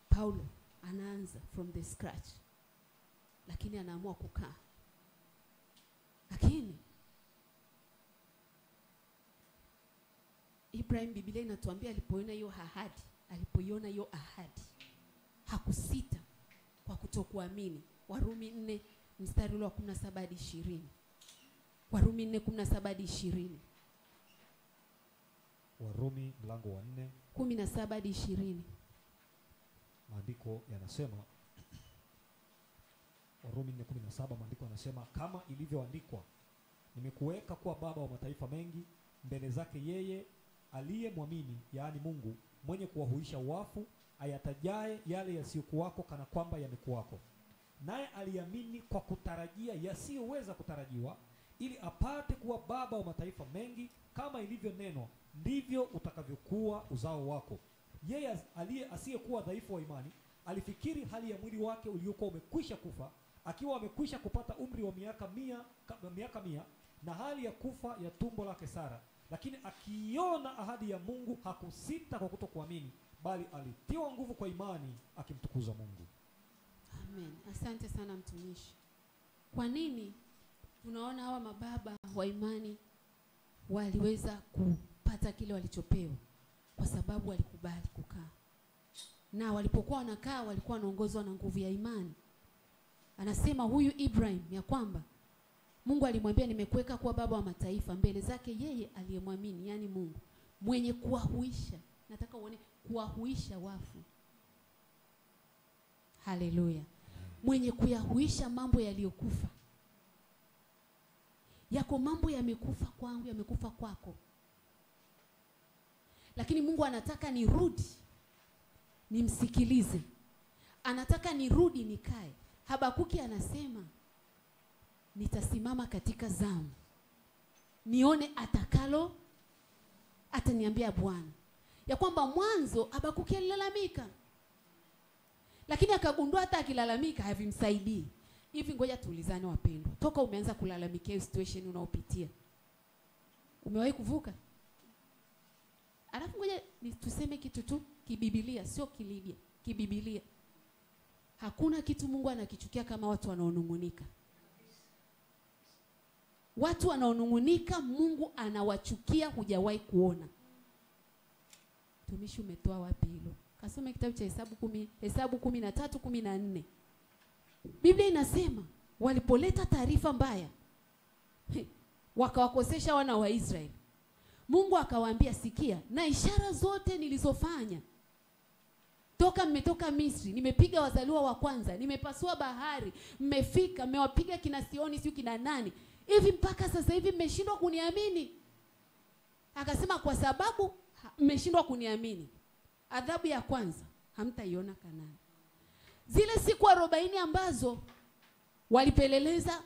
Paulo anaanza from the scratch, lakini anaamua kukaa. Lakini Ibrahim, Biblia inatuambia alipoiona hiyo ahadi hakusita kwa kutokuamini. Warumi 4 mstari wa 17 hadi 20. Warumi 4:17 hadi 20. Warumi mlango wa 4 17 hadi 20. Maandiko yanasema, Warumi 4:17, maandiko yanasema, kama ilivyoandikwa, nimekuweka kuwa baba wa mataifa mengi mbele zake yeye aliyemwamini, yaani Mungu, mwenye kuwahuisha wafu, ayatajaye yale yasiyokuwako kana kwamba yamekuwako. Naye aliamini kwa kutarajia yasiyoweza kutarajiwa, ili apate kuwa baba wa mataifa mengi, kama ilivyonenwa, ndivyo utakavyokuwa uzao wako. Yeye asiyekuwa dhaifu wa imani alifikiri hali ya mwili wake uliokuwa umekwisha kufa, akiwa amekwisha kupata umri wa miaka 100 na hali ya kufa ya tumbo lake Sara, lakini akiona ahadi ya Mungu hakusita kwa kutokuamini, bali alitiwa nguvu kwa imani, akimtukuza Mungu. Amen. Asante sana mtumishi. Kwa nini tunaona hawa mababa wa imani waliweza kupata kile walichopewa? Kwa sababu walikubali kukaa. Na walipokuwa wanakaa walikuwa wanaongozwa na nguvu ya imani. Anasema huyu Ibrahim ya kwamba Mungu alimwambia nimekuweka kuwa baba wa mataifa mbele zake yeye aliyemwamini, yani Mungu, mwenye kuwahuisha. Nataka uone kuwahuisha wafu. Haleluya. Mwenye kuyahuisha mambo yaliyokufa. Yako mambo yamekufa kwangu, yamekufa kwako. Lakini Mungu anataka nirudi nimsikilize. Anataka nirudi nikae. Habakuki anasema nitasimama katika zamu, nione atakalo ataniambia Bwana. Ya kwamba mwanzo Habakuki alilalamika, lakini akagundua hata akilalamika havimsaidii. Hivi ngoja tuulizane wapendwa, toka umeanza kulalamikia situation unaopitia, umewahi kuvuka? Alafu ngoja tuseme kitu tu kibibilia, sio kilibia, kibibilia. Hakuna kitu Mungu anakichukia kama watu wanaonungunika. Watu wanaonungunika Mungu anawachukia, hujawahi kuona. Tumishi umetoa wapi hilo? Kasome kitabu cha Hesabu 13:14. Biblia inasema walipoleta taarifa mbaya wakawakosesha wana wa Israeli, Mungu akawaambia, sikia, na ishara zote nilizofanya toka mmetoka Misri, nimepiga wazaliwa wa kwanza, nimepasua bahari, mmefika, mmewapiga kina Sioni sio kina nani, hivi mpaka sasa hivi mmeshindwa kuniamini. Akasema kwa sababu mmeshindwa kuniamini, adhabu ya kwanza hamtaiona Kanaani. Zile siku 40 ambazo walipeleleza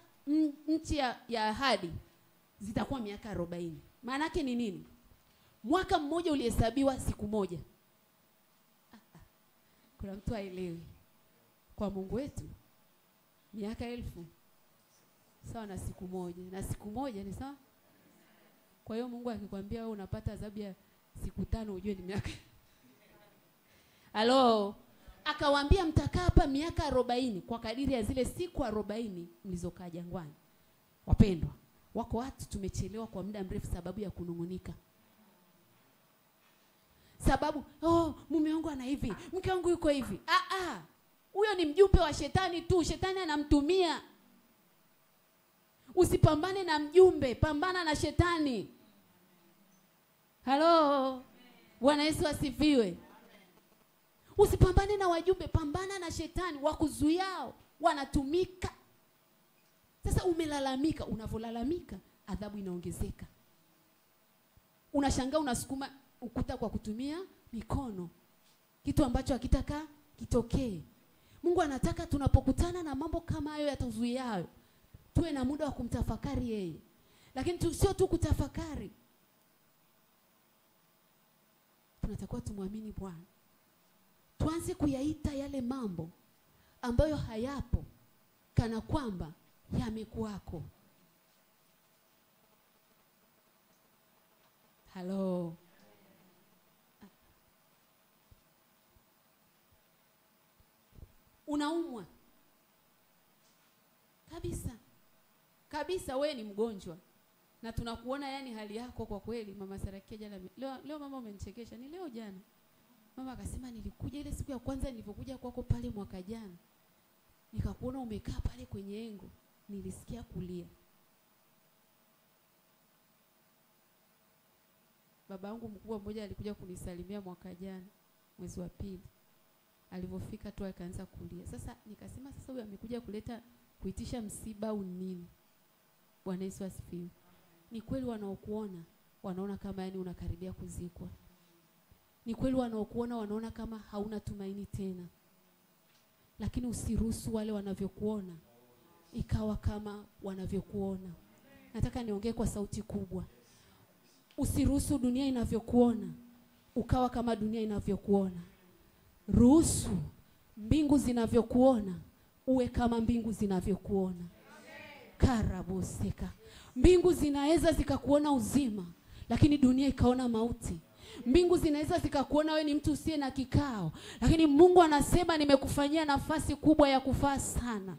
nchi ya ahadi zitakuwa miaka 40. Maana yake ni nini? Mwaka mmoja ulihesabiwa siku moja. Kuna mtu aelewi. Kwa Mungu wetu miaka 1000 sawa na siku moja, na siku moja ni sawa. Kwa hiyo Mungu akikwambia wewe unapata adhabu ya siku 5, ujue ni miaka. Halo, akawaambia mtakaa hapa miaka 40 kwa kadiri ya zile siku 40 mlizokaa jangwani. Wapendwa, wako watu tumechelewa kwa muda mrefu sababu ya kunungunika. Sababu mume wangu ana hivi, mke wangu yuko hivi. Huyo ni mjumbe wa shetani tu, shetani anamtumia. Usipambane na mjumbe, pambana na shetani. Halo, Bwana Yesu asifiwe. Usipambane na wajumbe, pambana na shetani, wakuzuiao, wanatumika. Sasa umelalamika, unavolalamika adhabu inaongezeka. Unashangaa unasukuma ukuta kwa kutumia mikono, kitu ambacho hakitaka kitokee. Mungu anataka tunapokutana na mambo kama hayo yatazuiayo, tuwe na muda wa kumtafakari yeye. Lakini sio tu kutafakari, tunatakiwa tumwamini Bwana. Tuanze kuyaita yale mambo ambayo hayapo kana kwamba yamekuwako. Halo. Unaumwa kabisa, wewe ni mgonjwa na tunakuona yani hali yako kwa kweli. Mama Sarakia jana, leo mama umenichekesha, ni leo jana. Mama akasema nilikuja ile siku ya kwanza nilipokuja kwako pale mwaka jana, nikakuona umekaa pale kwenye engo, nilisikia kulia. Baba yangu mkubwa mmoja alikuja kunisalimia mwaka jana mwezi wa pili. Alipofika tu akaanza kulia. Sasa nikasema sasa huyu amekuja kuitisha msiba au nini? Bwana Yesu asifiwe. Ni kweli wanaokuona wanaona kama yani unakaribia kuzikwa. Ni kweli wanaokuona wanaona kama hauna tumaini tena. Lakini usiruhusu wale wanavyokuona ikawa kama wanavyokuona. Nataka niongee kwa sauti kubwa. Usiruhusu dunia inavyokuona ukawa kama dunia inavyokuona. Ruhusu mbingu zinavyokuona uwe kama mbingu zinavyokuona. Karaboseka. Mbingu zinaweza zikakuona uzima, lakini dunia ikaona mauti. Mbingu zinaweza zikakuona wewe ni mtu usiye na kikao, lakini Mungu anasema nimekufanyia nafasi kubwa ya kufaa sana.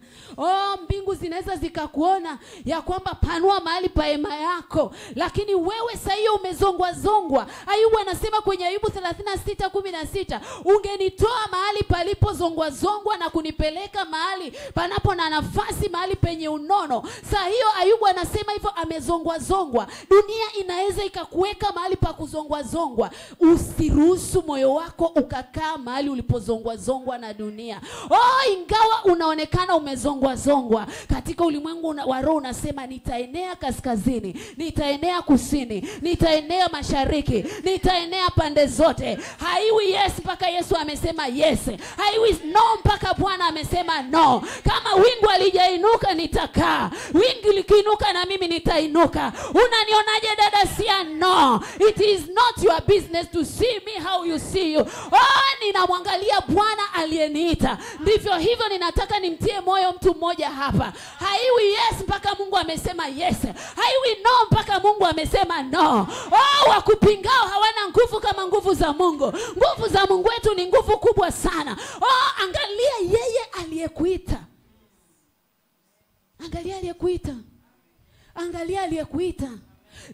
Mbingu zinaweza zikakuona ya kwamba panua mahali pa hema yako, lakini wewe sasa hiyo umezongwa. Ayubu anasema kwenye Ayubu 36:16, ungenitoa mahali palipo zongwa na kunipeleka mahali panapo na nafasi, mahali penye unono. Sasa hiyo Ayubu anasema hivyo, amezongwa. Dunia inaweza ikakuweka mahali pa kuzongwa. umezongwa. Usiruhusu moyo wako ukakaa mahali ulipozongwa na dunia. Ingawa unaonekana umezongwa, katika ulimwengu wa roho unasema nitaenea kaskazini, nitaenea kusini, nitaenea mashariki, nitaenea pande zote. Haiwi yes mpaka Yesu amesema yes. Haiwi no mpaka Bwana amesema no. Kama wingu alijainuka nitakaa, wingu likiinuka na mimi nitainuka. Unanionaje dada? Sia no. It is not your business to see me how you see you. Ninamwangalia Bwana aliyeniita. Ndivyo hivyo ninataka nimtie moyo mtu mmoja hapa. Haiwi yes mpaka Mungu amesema yes. Haiwi no mpaka Mungu amesema no. Wakupingao hawana nguvu kama nguvu za Mungu. Nguvu za Mungu wetu ni nguvu kubwa sana. Angalia yeye aliyekuita. Angalia aliyekuita. Angalia aliyekuita.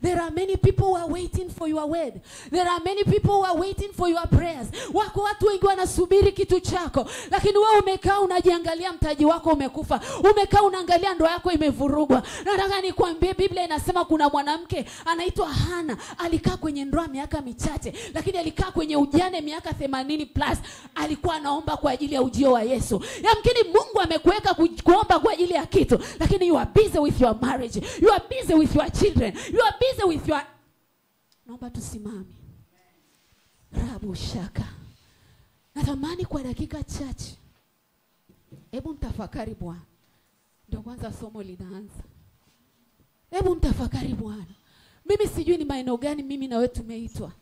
There are many people who are waiting for your word. There are many people who are waiting for your prayers. Wako watu wengi wanasubiri kitu chako, lakini wewe umekaa unajiangalia mtaji wako umekufa. Umekaa unaangalia ndoa yako imevurugwa. Nataka nikwambie Biblia inasema kuna mwanamke anaitwa Hana, alikaa kwenye ndoa miaka michache, lakini alikaa kwenye ujane miaka 80 plus. Alikuwa anaomba kwa ajili ya ujio wa Yesu. Yamkini Mungu amekuweka kuomba kwa ajili ya kitu, lakini you are busy with your marriage. You are busy with your children. You are busy with your... Naomba tusimame. Rabu shaka. Natamani kwa dakika chache, hebu mtafakari Bwana. Ndio kwanza somo linaanza. Hebu mtafakari Bwana. Mimi sijui ni maeneo gani mimi na wewe tumeitwa.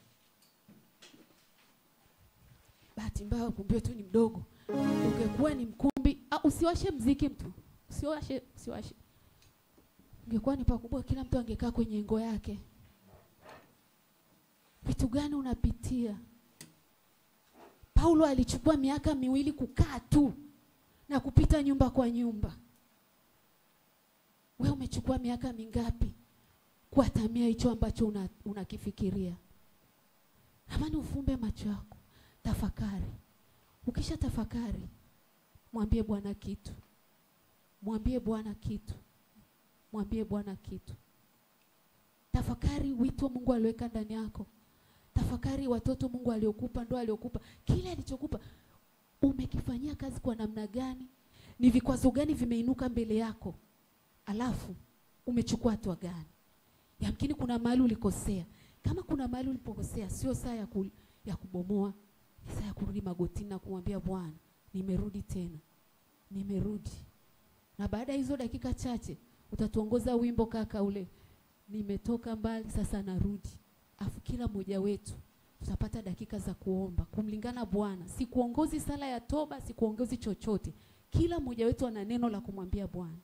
Bahati mbaya kumbe tu ni mdogo. Ungekuwa ni mkumbi, usiwashe mziki mtu. Usiwashe. Ungekuwa ni pakubwa, kila mtu angekaa kwenye ngo yake. Vitu gani unapitia? Paulo alichukua miaka 2 kukaa tu na kupita nyumba kwa nyumba. Wewe umechukua miaka mingapi kuatamia hicho ambacho unakifikiria? Amani ufumbe macho yako. Tafakari. Ukisha tafakari, mwambie Bwana kitu. Mwambie Bwana kitu. Mwambie Bwana kitu. Tafakari wito Mungu aliweka ndani yako. Tafakari watoto Mungu aliokupa, ndoa aliokupa, kile alichokupa umekifanyia kazi kwa namna gani? Ni vikwazo gani vimeinuka mbele yako? Alafu umechukua hatua gani? Yamkini kuna mahali ulikosea. Kama kuna mahali ulipokosea, sio saa ya kubomoa, ni saa ya kurudi magotini na kumwambia Bwana, nimerudi tena. Nimerudi. Na baada hizo dakika chache utatuongoza wimbo kaka ule, nimetoka mbali sasa narudi. Afu kila mmoja wetu tutapata dakika za kuomba, kumlingana Bwana. Si kuongozi sala ya toba, si kuongozi chochote. Kila mmoja wetu ana neno la kumwambia Bwana.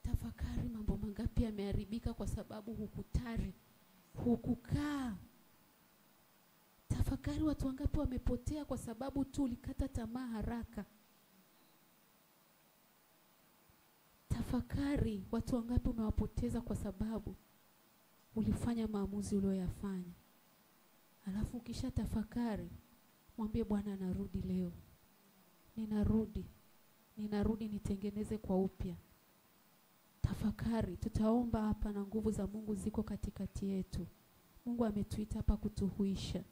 Tafakari mambo mangapi yameharibika kwa sababu hukukaa. Tafakari watu wangapi wamepotea kwa sababu tu ulikata tamaa haraka. Tafakari watu wangapi umewapoteza kwa sababu ulifanya maamuzi ulioyafanya. Alafu kisha tafakari, mwambie Bwana, narudi leo. Ninarudi nitengeneze kwa upya. Tafakari, tutaomba hapa na nguvu za Mungu ziko katikati yetu. Mungu ametuita hapa kutuhuisha.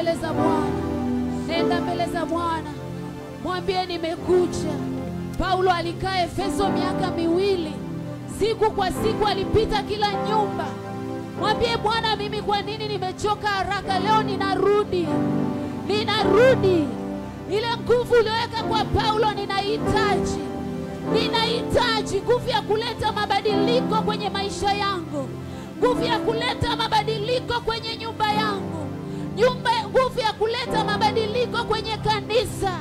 mbele za Bwana. Nenda mbele za Bwana. Mwambie nimekuja. Paulo alikaa Efeso miaka 2. Siku kwa siku alipita kila nyumba. Mwambie Bwana, mimi kwa nini nimechoka haraka? Leo ninarudi. Ninarudi. Ile nguvu ulioweka kwa Paulo ninahitaji. Ninahitaji nguvu ya kuleta mabadiliko kwenye maisha yangu. Nguvu ya kuleta mabadiliko kwenye nyumba yangu. Nguvu ya kuleta mabadiliko kwenye kanisa.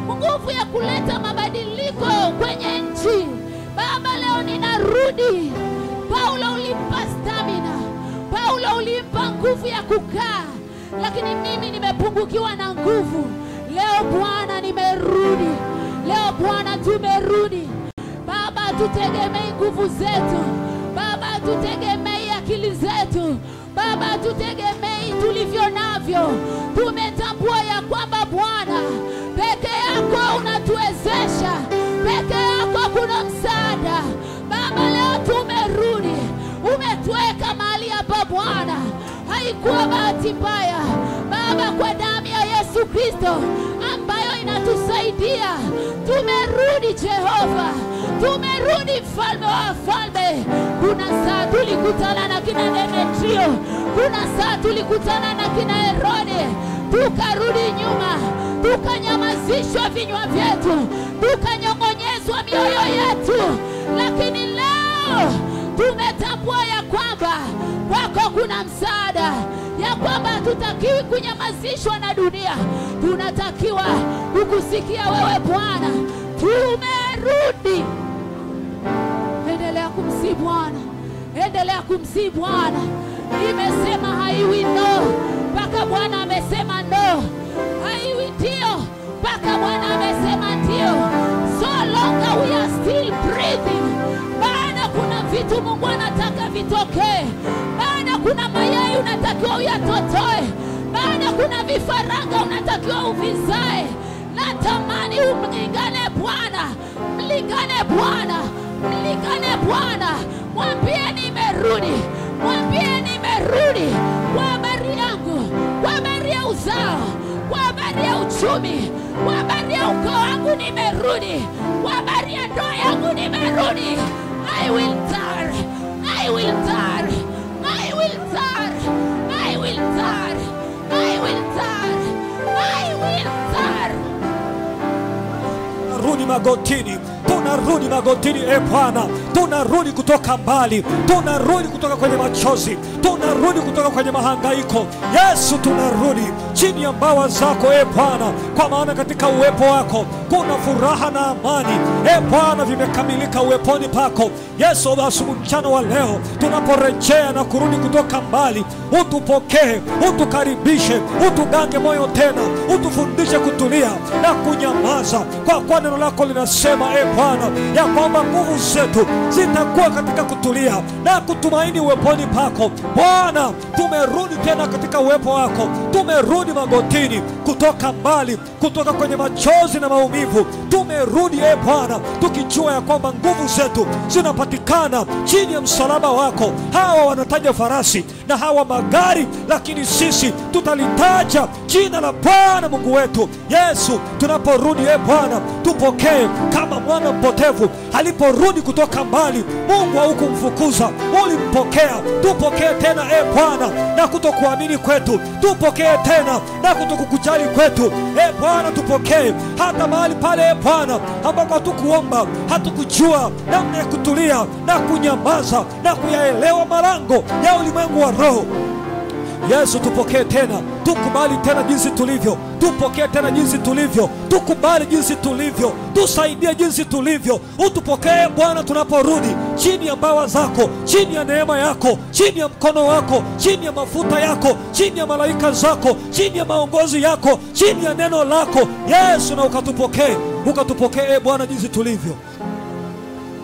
Nguvu ya kuleta mabadiliko kwenye nchi. Baba, leo ninarudi. Paulo ulimpa stamina. Paulo ulimpa nguvu ya kukaa. Lakini mimi nimepungukiwa na nguvu. Leo Bwana nimerudi. Leo Bwana tumerudi. Baba, tutegemei nguvu zetu. Baba, tutegemei akili zetu. Baba, tutegemei tulivyo navyo. Tumetambua ya kwamba Bwana peke yako unatuwezesha. Peke yako kuna msaada. Baba, leo tumerudi. Umetuweka mahali hapa Bwana. Haikuwa bahati mbaya. Baba, kwa damu ya Yesu Kristo ambayo inatusaidia. Tumerudi Jehova. Tumerudi mfalme wa falme. Kuna saa tulikutana na kina Demetrio. Kuna saa tulikutana na kina Herode. Tukarudi nyuma. Tukanyamazishwa vinywa vyetu. Tukanyongonyezwa mioyo yetu. Lakini leo tumetambua ya kwamba kwako kuna msaada. Ya kwamba hatutakiwi kunyamazishwa na dunia. Tunatakiwa kukusikia wewe Bwana. Tumerudi. Endelea kumsihi Bwana. Endelea kumsihi Bwana. Nimesema haiwi no mpaka Bwana amesema no. Haiwi ndio mpaka Bwana amesema ndio. So long we are still breathing. Bado kuna vitu Mungu anataka vitokee. Bado kuna mayai unatakiwa uyatotoe. Bado kuna vifaranga unatakiwa uvizae. Natamani umlingane Bwana. Mlingane Bwana. Mlingane Bwana. Mwambie nimerudi. Mwambie nimerudi. Kwa habari yangu. Kwa habari ya uzao. Kwa habari ya uchumi. Kwa habari ya ukoo wangu nimerudi. Kwa habari ya ndoa yangu nimerudi. I will turn. I will turn. I will turn. I will turn. I will turn. I will turn. Tunarudi magotini. Tunarudi magotini Bwana. Tunarudi kutoka mbali. Tunarudi kutoka kwenye machozi. Tunarudi kutoka kwenye mahangaiko. Yesu, tunarudi chini ya mbawa zako Bwana, kwa maana katika uwepo wako kuna furaha na amani Bwana, vimekamilika uweponi pako. Yesu, asubuhi mchana wa leo tunaporejea na kurudi kutoka mbali, utupokee, utukaribishe, utugange moyo tena, utufundishe kutulia na kunyamaza, kwa kuwa neno lako linasema Bwana ya kwamba nguvu zetu zitakuwa katika kutulia na kutumaini uweponi pako. Bwana, tumerudi tena katika uwepo wako. Tumerudi magotini kutoka mbali, kutoka kwenye machozi na maumivu. Tumerudi Bwana tukijua ya kwamba nguvu zetu zinapatikana chini ya msalaba wako. Hawa wanataja farasi na hawa magari, lakini sisi tutalitaja jina la Bwana Mungu wetu. Yesu, tunaporudi Bwana, tupokee kama mwana mpotevu aliporudi kutoka mbali. Mungu haukumfukuza, ulimpokea. Tupokee tena Bwana na kutokuamini kwetu. Tupokee tena na kutokukujali kwetu Bwana. Tupokee hata mahali pale Bwana ambako hatukuomba, hatukujua namna ya kutulia na kunyamaza na kuyaelewa malango ya ulimwengu wa roho. Yesu, tupokee tena. Tukubali tena jinsi tulivyo. Tupokee tena jinsi tulivyo. Tukubali jinsi tulivyo. Tusaidie jinsi tulivyo. Utupokee Bwana tunaporudi chini ya mbawa zako, chini ya neema yako, chini ya mkono wako, chini ya mafuta yako, chini ya malaika zako, chini ya maongozi yako, chini ya neno lako Yesu, na ukatupokee. Ukatupokee Bwana jinsi tulivyo.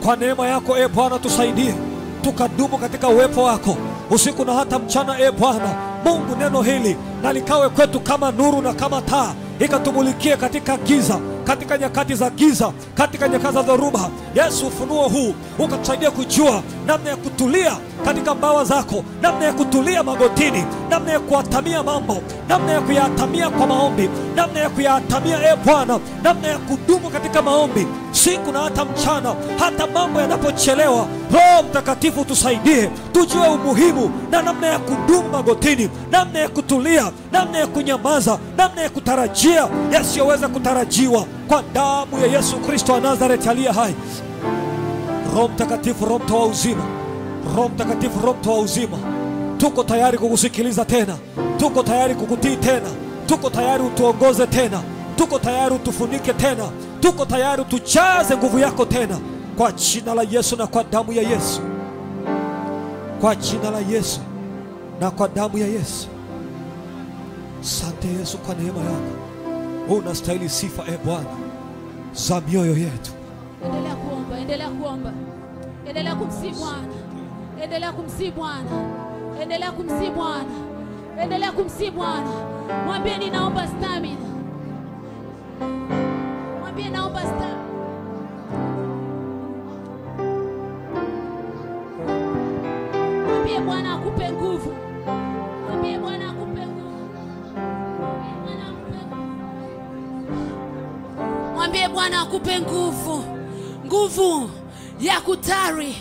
Kwa neema yako Bwana tusaidie tukadumu katika uwepo wako usiku na hata mchana Bwana Mungu. Neno hili na likawe kwetu kama nuru na kama taa, ikatumulikie katika giza katika nyakati za giza, katika nyakati za dhoruba. Yesu, ufunuo huu ukatusaidia kujua namna ya kutulia katika mbawa zako, namna ya kutulia magotini, namna ya kuatamia mambo, namna ya kuyatamia kwa maombi, namna ya kuyatamia Bwana, namna ya kudumu katika maombi siku na hata mchana, hata mambo yanapochelewa. Roho Mtakatifu tusaidie tujue umuhimu na namna ya kudumu magotini, namna ya kutulia, namna ya kunyamaza, namna ya kutarajia yasiyoweza kutarajiwa, kwa damu ya Yesu Kristo wa Nazareti aliye hai. Roho Mtakatifu, Roho mtoa uzima, Roho Mtakatifu, Roho mtoa uzima, tuko tayari kukusikiliza tena, tuko tayari kukutii tena, tuko tayari utuongoze tena, tuko tayari utufunike tena, tuko tayari tujaze nguvu yako tena, kwa jina la Yesu na kwa damu ya Yesu, kwa jina la Yesu na kwa damu ya Yesu. Asante Yesu kwa neema yako, unastahili sifa Bwana za mioyo yetu. Endelea kuomba, endelea kuomba, endelea kumsihi Bwana, endelea kumsihi Bwana, endelea kumsihi Bwana, endelea kumsihi Bwana. Mwambie ninaomba stamina, mwambie naomba stamina. Mwambie Bwana akupe nguvu, mwambie Bwana akupe nguvu, mwambie Bwana akupe nguvu, nguvu ya kutari,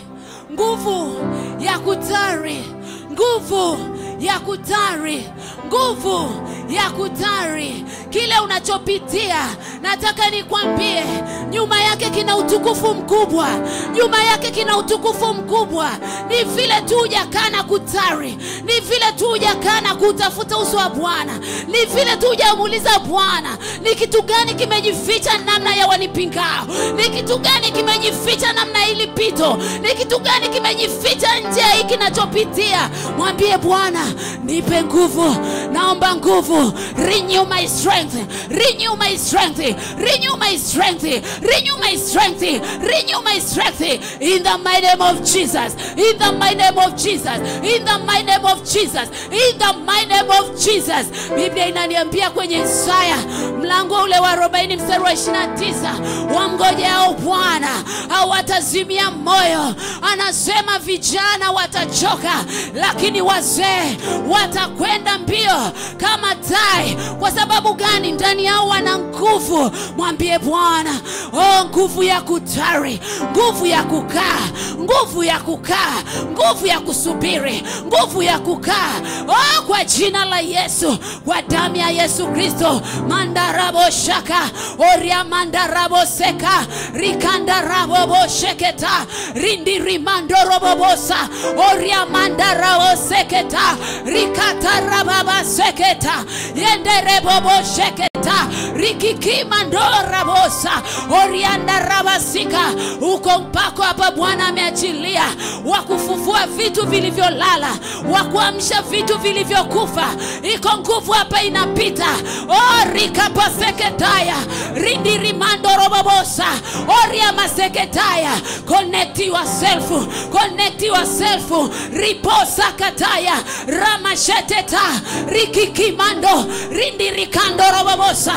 nguvu ya kutari, nguvu ya kutari, nguvu ya kutari. Kile unachopitia nataka nikwambie, nyuma yake kina utukufu mkubwa, nyuma yake kina utukufu mkubwa. Ni vile tu hujakana kutari, ni vile tu hujakana kutafuta uso wa Bwana, ni vile tu hujamuuliza Bwana, ni kitu gani kimejificha namna ya wanipingao, ni kitu gani kimejificha namna ili pito, ni kitu gani kimejificha nje ya hiki ninachopitia. Mwambie Bwana, nipe nguvu, naomba nguvu. Renew my strength, renew my strength, renew my strength, renew my strength, renew my strength, in the mighty name of Jesus, in the mighty name of Jesus, in the mighty name of Jesus, in the mighty name of Jesus. Biblia inaniambia kwenye Isaya mlango ule wa 40 mstari wa 29, wamngojeao Bwana hawatazimia moyo. Anasema vijana watachoka, lakini wazee watakwenda mbio kama tai. Kwa sababu gani? Ndani yao wana nguvu. Mwambie Bwana, oh, nguvu ya kutari, nguvu ya kukaa, nguvu ya kukaa, nguvu ya kusubiri, nguvu ya kukaa. Oh, kwa jina la Yesu, kwa damu ya Yesu Kristo. Mandarabo shaka, oria mandarabo seka, rikandarabo bosheketa, rindi rimandoro bobosa, oria mandarabo seketa, rikatarababa seketa, yenderebo bosheketa, rikiki mandora bosa, orianda rabasika. Uko mpako hapa Bwana ameachilia wa kufufua vitu vilivyolala, wa kuamsha vitu vilivyokufa. Iko nguvu hapa inapita. Oh, rikapaseketaya, rindi rimandoro bobosa, oria maseketaya. Connect yourself, connect yourself. Riposa kataya, ramasheteta, rikiki mando, rindi rikandoro bobosa,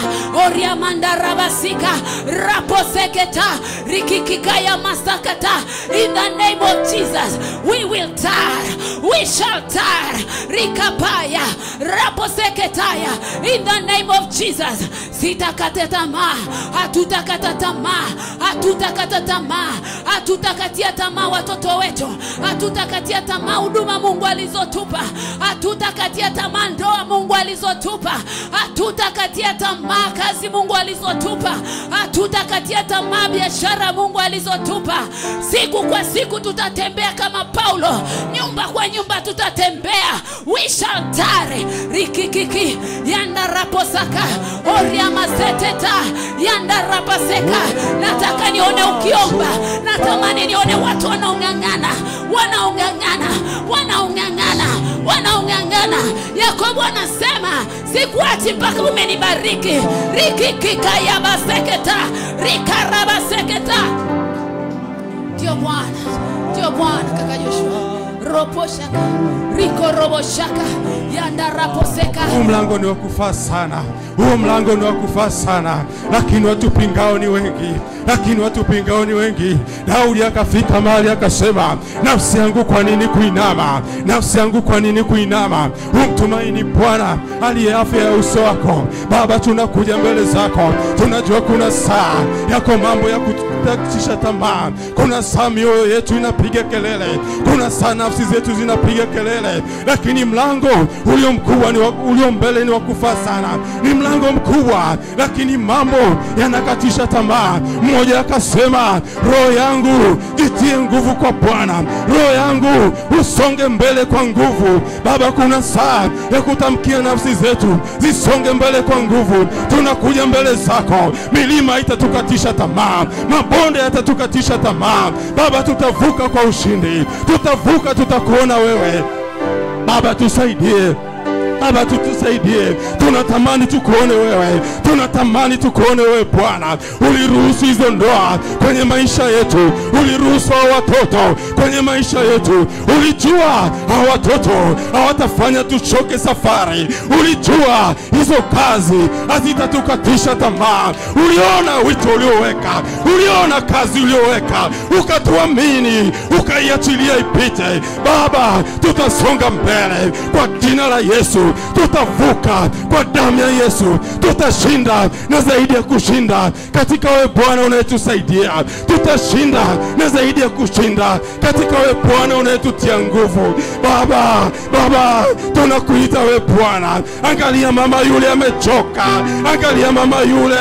oria mandarabasika, raposeketa, rikikikaya masakata. In the name of Jesus, we will tire, we shall tire. Rikapaya, raposeketaya. In the name of Jesus, sitakata tamaa, hatutakata tamaa, hatutakata tamaa, hatutakatia tamaa watoto wetu, hatutakatia tamaa huduma Mungu alizotupa, hatutakatia tamaa ndoa Mungu alizotupa, hatutakatia tamaa kazi Mungu alizotupa, hatutakatia tamaa biashara Mungu alizotupa. Siku kwa siku tutatembea kama Paulo, nyumba kwa nyumba tutatembea. We shall tare, rikikiki, yanda raposaka, oria maseteta, yanda rapaseka. Nataka nione ukiomba, natamani nione watu wanaungangana, wanaungangana, wanaungangana, wanaungangana. Yakobo anasema, sikuachi mpaka umenibariki. Rikikika ya baseketa, rikaraba seketa. Ndio Bwana, ndio Bwana. Kaka Joshua, ropo shaka riko robo shaka yanda rapo seka. Huu mlango ni wa kufaa sana. Huu mlango ni wa kufaa sana. Lakini watu pingao ni wengi. Lakini watu pingao ni wengi. Daudi akafika mahali akasema, nafsi yangu kwa nini kuinama? Nafsi yangu kwa nini kuinama? Umtumaini Bwana aliye afya ya uso wako. Baba, tunakuja mbele zako. Tunajua kuna saa yako mambo ya kutukatisha tamaa. Kuna saa mioyo yetu inapiga kelele. Kuna saa nafsi zetu zinapiga kelele. Lakini mlango ulio mkubwa ni ulio mbele ni wa kufaa sana. Ni mlango mkubwa, lakini mambo yanakatisha tamaa. Mmoja akasema, roho yangu jitie nguvu kwa Bwana. Roho yangu usonge mbele kwa nguvu. Baba, kuna saa ya kutamkia nafsi zetu zisonge mbele kwa nguvu. Tunakuja mbele zako. Milima itatukatisha tamaa. Mabonde yatatukatisha tamaa. Baba, tutavuka kwa ushindi. Tutavuka, tutakuona wewe. Baba, tusaidie. Baba, tutusaidie. Tunatamani tukuone wewe. Tunatamani tukuone wewe Bwana. Uliruhusu hizo ndoa kwenye maisha yetu. Uliruhusu hao watoto kwenye maisha yetu. Ulijua hao watoto hawatafanya tuchoke safari. Ulijua hizo kazi hazitatukatisha tamaa. Uliona wito ulioweka. Uliona kazi ulioweka. Ukatuamini. Ukaiachilia ipite. Baba, tutasonga mbele kwa jina la Yesu. Tutavuka kwa damu ya Yesu. Tutashinda na zaidi ya kushinda katika wewe Bwana unayetusaidia. Tutashinda na zaidi ya kushinda katika wewe Bwana unayetutia nguvu. Baba, tunakuita wewe Bwana. Angalia mama yule amechoka. Angalia mama yule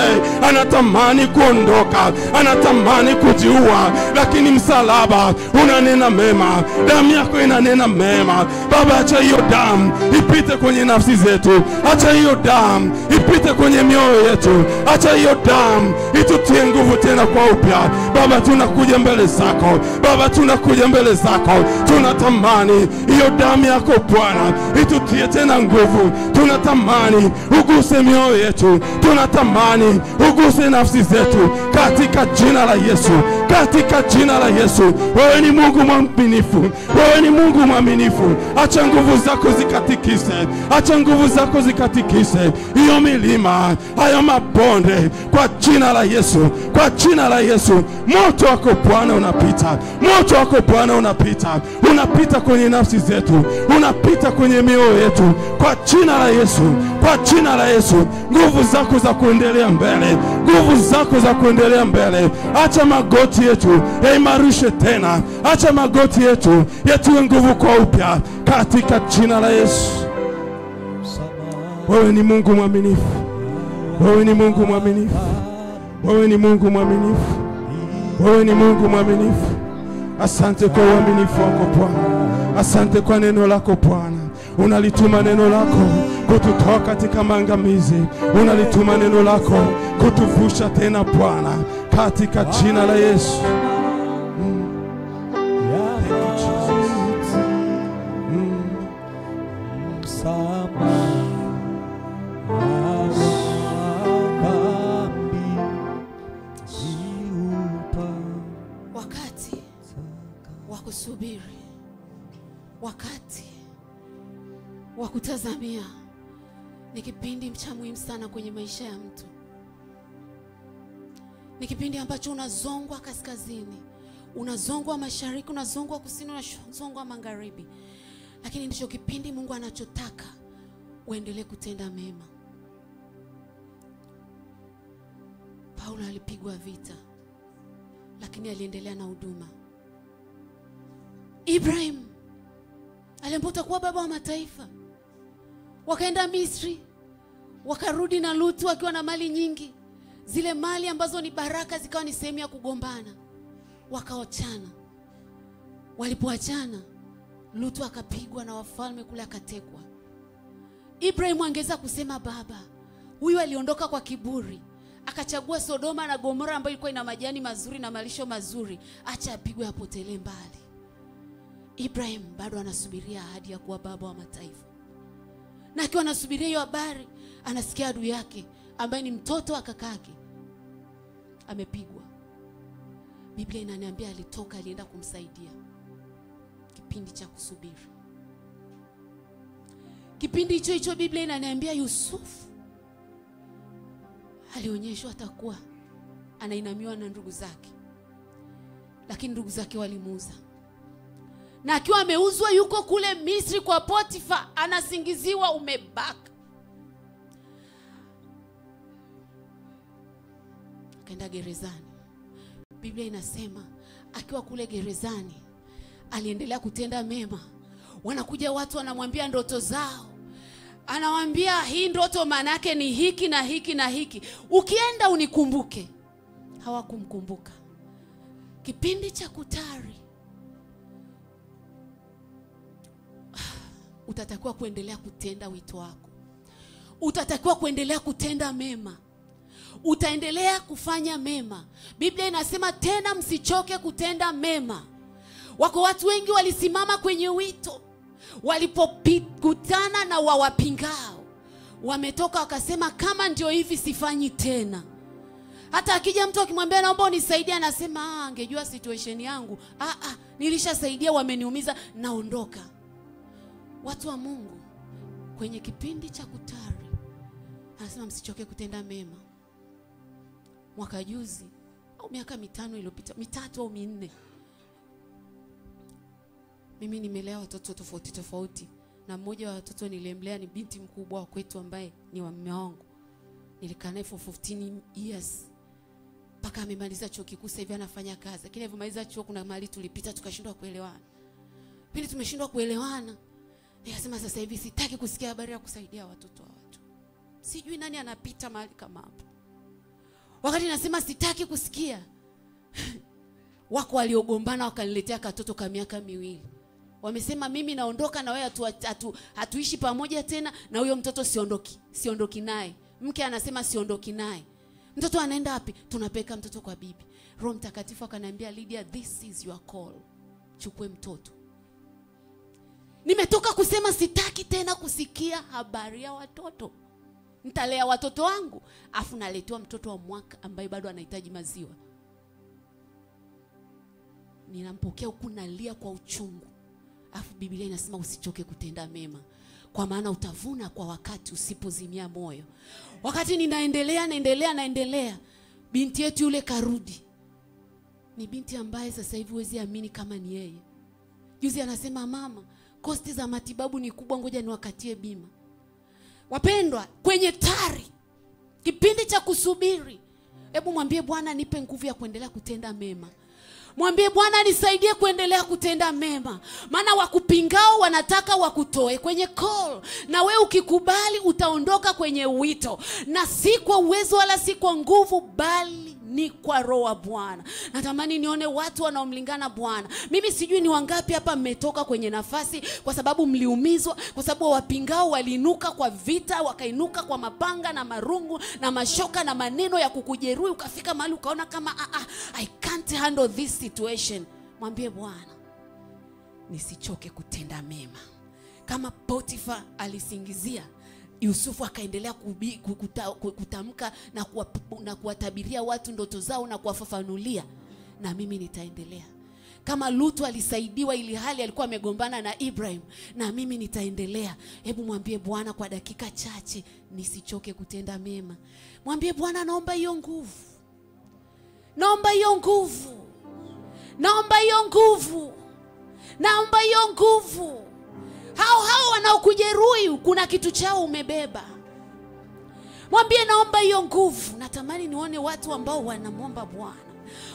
anatamani kuondoka. Anatamani kujiua, lakini msalaba unanena mema. Damu yako inanena mema. Baba, acha hiyo damu ipite kwenye nafsi zetu. Acha hiyo damu ipite kwenye mioyo yetu. Acha hiyo damu itutie nguvu tena kwa upya. Baba, tunakuja mbele zako. Baba, tunakuja mbele zako. Tunatamani hiyo damu yako Bwana itutie tena nguvu. Tunatamani uguse mioyo yetu. Tunatamani uguse nafsi zetu katika jina la Yesu. Katika jina la Yesu. Wewe ni Mungu mwaminifu. Wewe ni Mungu mwaminifu. Acha nguvu zako zikatikise. Acha nguvu zako zikatikise hiyo milima, hayo mabonde kwa jina la Yesu. Kwa jina la Yesu. Moto wako Bwana unapita. Moto wako Bwana unapita. Unapita kwenye nafsi zetu. Unapita kwenye mioyo yetu kwa jina la Yesu. Kwa jina la Yesu. Nguvu zako za kuendelea mbele. Nguvu zako za kuendelea mbele. Acha magoti yetu yaimarishe tena. Acha magoti yetu yatiwe nguvu kwa upya katika jina la Yesu. Wewe ni Mungu mwaminifu. Wewe ni Mungu mwaminifu. Wewe ni Mungu mwaminifu. Wewe ni Mungu mwaminifu. Asante kwa uaminifu wako Bwana. Asante kwa neno lako Bwana. Unalituma neno lako kututoa katika maangamizi. Unalituma neno lako kutuvusha tena Bwana katika jina la Yesu. Wakati wa kusubiri, wakati wa kutazamia ni kipindi cha muhimu sana kwenye maisha ya mtu. Ni kipindi ambacho unazongwa kaskazini, unazongwa mashariki, unazongwa kusini, unazongwa magharibi. Lakini ndicho kipindi Mungu anachotaka uendelee kutenda mema. Paulo alipigwa vita, lakini aliendelea na huduma. Ibrahim alimpota kuwa baba wa mataifa. Wakaenda Misri, wakarudi na Lutu wakiwa na mali nyingi. Zile mali ambazo ni baraka zikawa ni sehemu ya kugombana. Wakaachana. Walipoachana, Lutu akapigwa na wafalme kule akatekwa. Ibrahim angeza kusema, baba, huyu aliondoka kwa kiburi, akachagua Sodoma na Gomora ambayo ilikuwa ina majani mazuri na malisho mazuri. Acha apigwe apotelee mbali. Ibrahim bado anasubiria ahadi ya kuwa baba wa mataifa. Na akiwa anasubiria hiyo habari, anasikia adui yake ambaye ni mtoto wa kakake amepigwa. Biblia inaniambia alitoka, alienda kumsaidia. kipindi cha kusubiri. Kipindi hicho Biblia inaniambia Yusufu alionyeshwa atakuwa anainamiwa na ndugu zake, lakini ndugu zake walimuuza. Na akiwa ameuzwa yuko kule Misri kwa Potifa, anasingiziwa umebaka. Akaenda gerezani. Biblia inasema akiwa kule gerezani aliendelea kutenda mema. Wanakuja watu wanamwambia ndoto zao. Anawaambia hii ndoto maana yake ni hiki na hiki na hiki. Ukienda unikumbuke. Hawakumkumbuka. Kipindi cha kutari. Utatakiwa kuendelea kutenda wito wako. Utatakiwa kuendelea kutenda mema. Utaendelea kufanya mema. Biblia inasema tena msichoke kutenda mema. Wako watu wengi walisimama kwenye wito, walipokutana na wawapingao, wametoka wakasema kama ndio hivi sifanyi tena. Hata akija mtu akimwambia naomba unisaidie, anasema angejua situation yangu, nilishasaidia, wameniumiza, naondoka. Watu wa Mungu kwenye kipindi cha kutari, anasema msichoke kutenda mema. Mwaka juzi au miaka 5 iliyopita, 3 au 4, mimi nimelea watoto tofauti, na mmoja wa watoto nilemlea ni binti mkubwa wa kwetu ambaye ni wa mume wangu. Nilikaa naye for 15 years mpaka amemaliza chuo kikuu, sasa hivi anafanya kazi. Lakini alipomaliza chuo kuna mahali tulipita tukashindwa kuelewana. Pili tumeshindwa kuelewana, nikasema sasa hivi sitaki kusikia habari ya kusaidia watoto wa watu. Sijui nani anapita mahali kama hapo. Wakati nasema sitaki kusikia, wako waliogombana wakaniletea katoto ka miaka 2. Wamesema mimi naondoka na wewe, hatuishi pamoja tena, na huyo mtoto siondoki naye. Mke anasema siondoki naye. Mtoto anaenda wapi? Tunapeka mtoto kwa bibi. Roho Mtakatifu akaniambia, Lydia, this is your call. Chukue mtoto. Nimetoka kusema sitaki tena kusikia habari ya watoto. Nitalea watoto wangu, afu naletewa mtoto wa mwaka ambaye bado anahitaji maziwa. Ninampokea huku nalia kwa uchungu. Afu Biblia inasema usichoke kutenda mema, kwa maana utavuna kwa wakati usipozimia moyo. Wakati naendelea, binti yetu yule karudi. Ni binti ambaye sasa hivi huwezi amini kama ni yeye. Juzi anasema mama, kosti za matibabu ni kubwa, ngoja niwakatie bima. Wapendwa, kwenye tari, kipindi cha kusubiri, hebu mwambie Bwana nipe nguvu ya kuendelea kutenda mema. Mwambie Bwana nisaidie kuendelea kutenda mema. Maana wakupingao wanataka wakutoe kwenye call, na we ukikubali utaondoka kwenye wito. Na si kwa uwezo wala si kwa nguvu, bali ni kwa Roho wa Bwana. Natamani nione watu wanaomlingana Bwana. Mimi sijui ni wangapi hapa mmetoka kwenye nafasi kwa sababu mliumizwa, kwa sababu wapingao waliinuka kwa vita, wakainuka kwa mapanga na marungu na mashoka na maneno ya kukujeruhi, ukafika mahali ukaona kama I can't handle this situation. Mwambie Bwana nisichoke kutenda mema. Kama Potifa alisingizia, Yusufu akaendelea kutamka na kuwatabiria watu ndoto zao na kuwafafanulia, na mimi nitaendelea. Kama Lutu alisaidiwa ili hali alikuwa amegombana na Ibrahim, na mimi nitaendelea. Hebu mwambie Bwana kwa dakika chache nisichoke kutenda mema. Mwambie Bwana naomba hiyo nguvu. Naomba hiyo nguvu. Naomba hiyo nguvu. Naomba hiyo nguvu. Hao wanaokujeruhi kuna kitu chao umebeba. Mwambie naomba hiyo nguvu. Natamani nione watu ambao wanamwomba Bwana,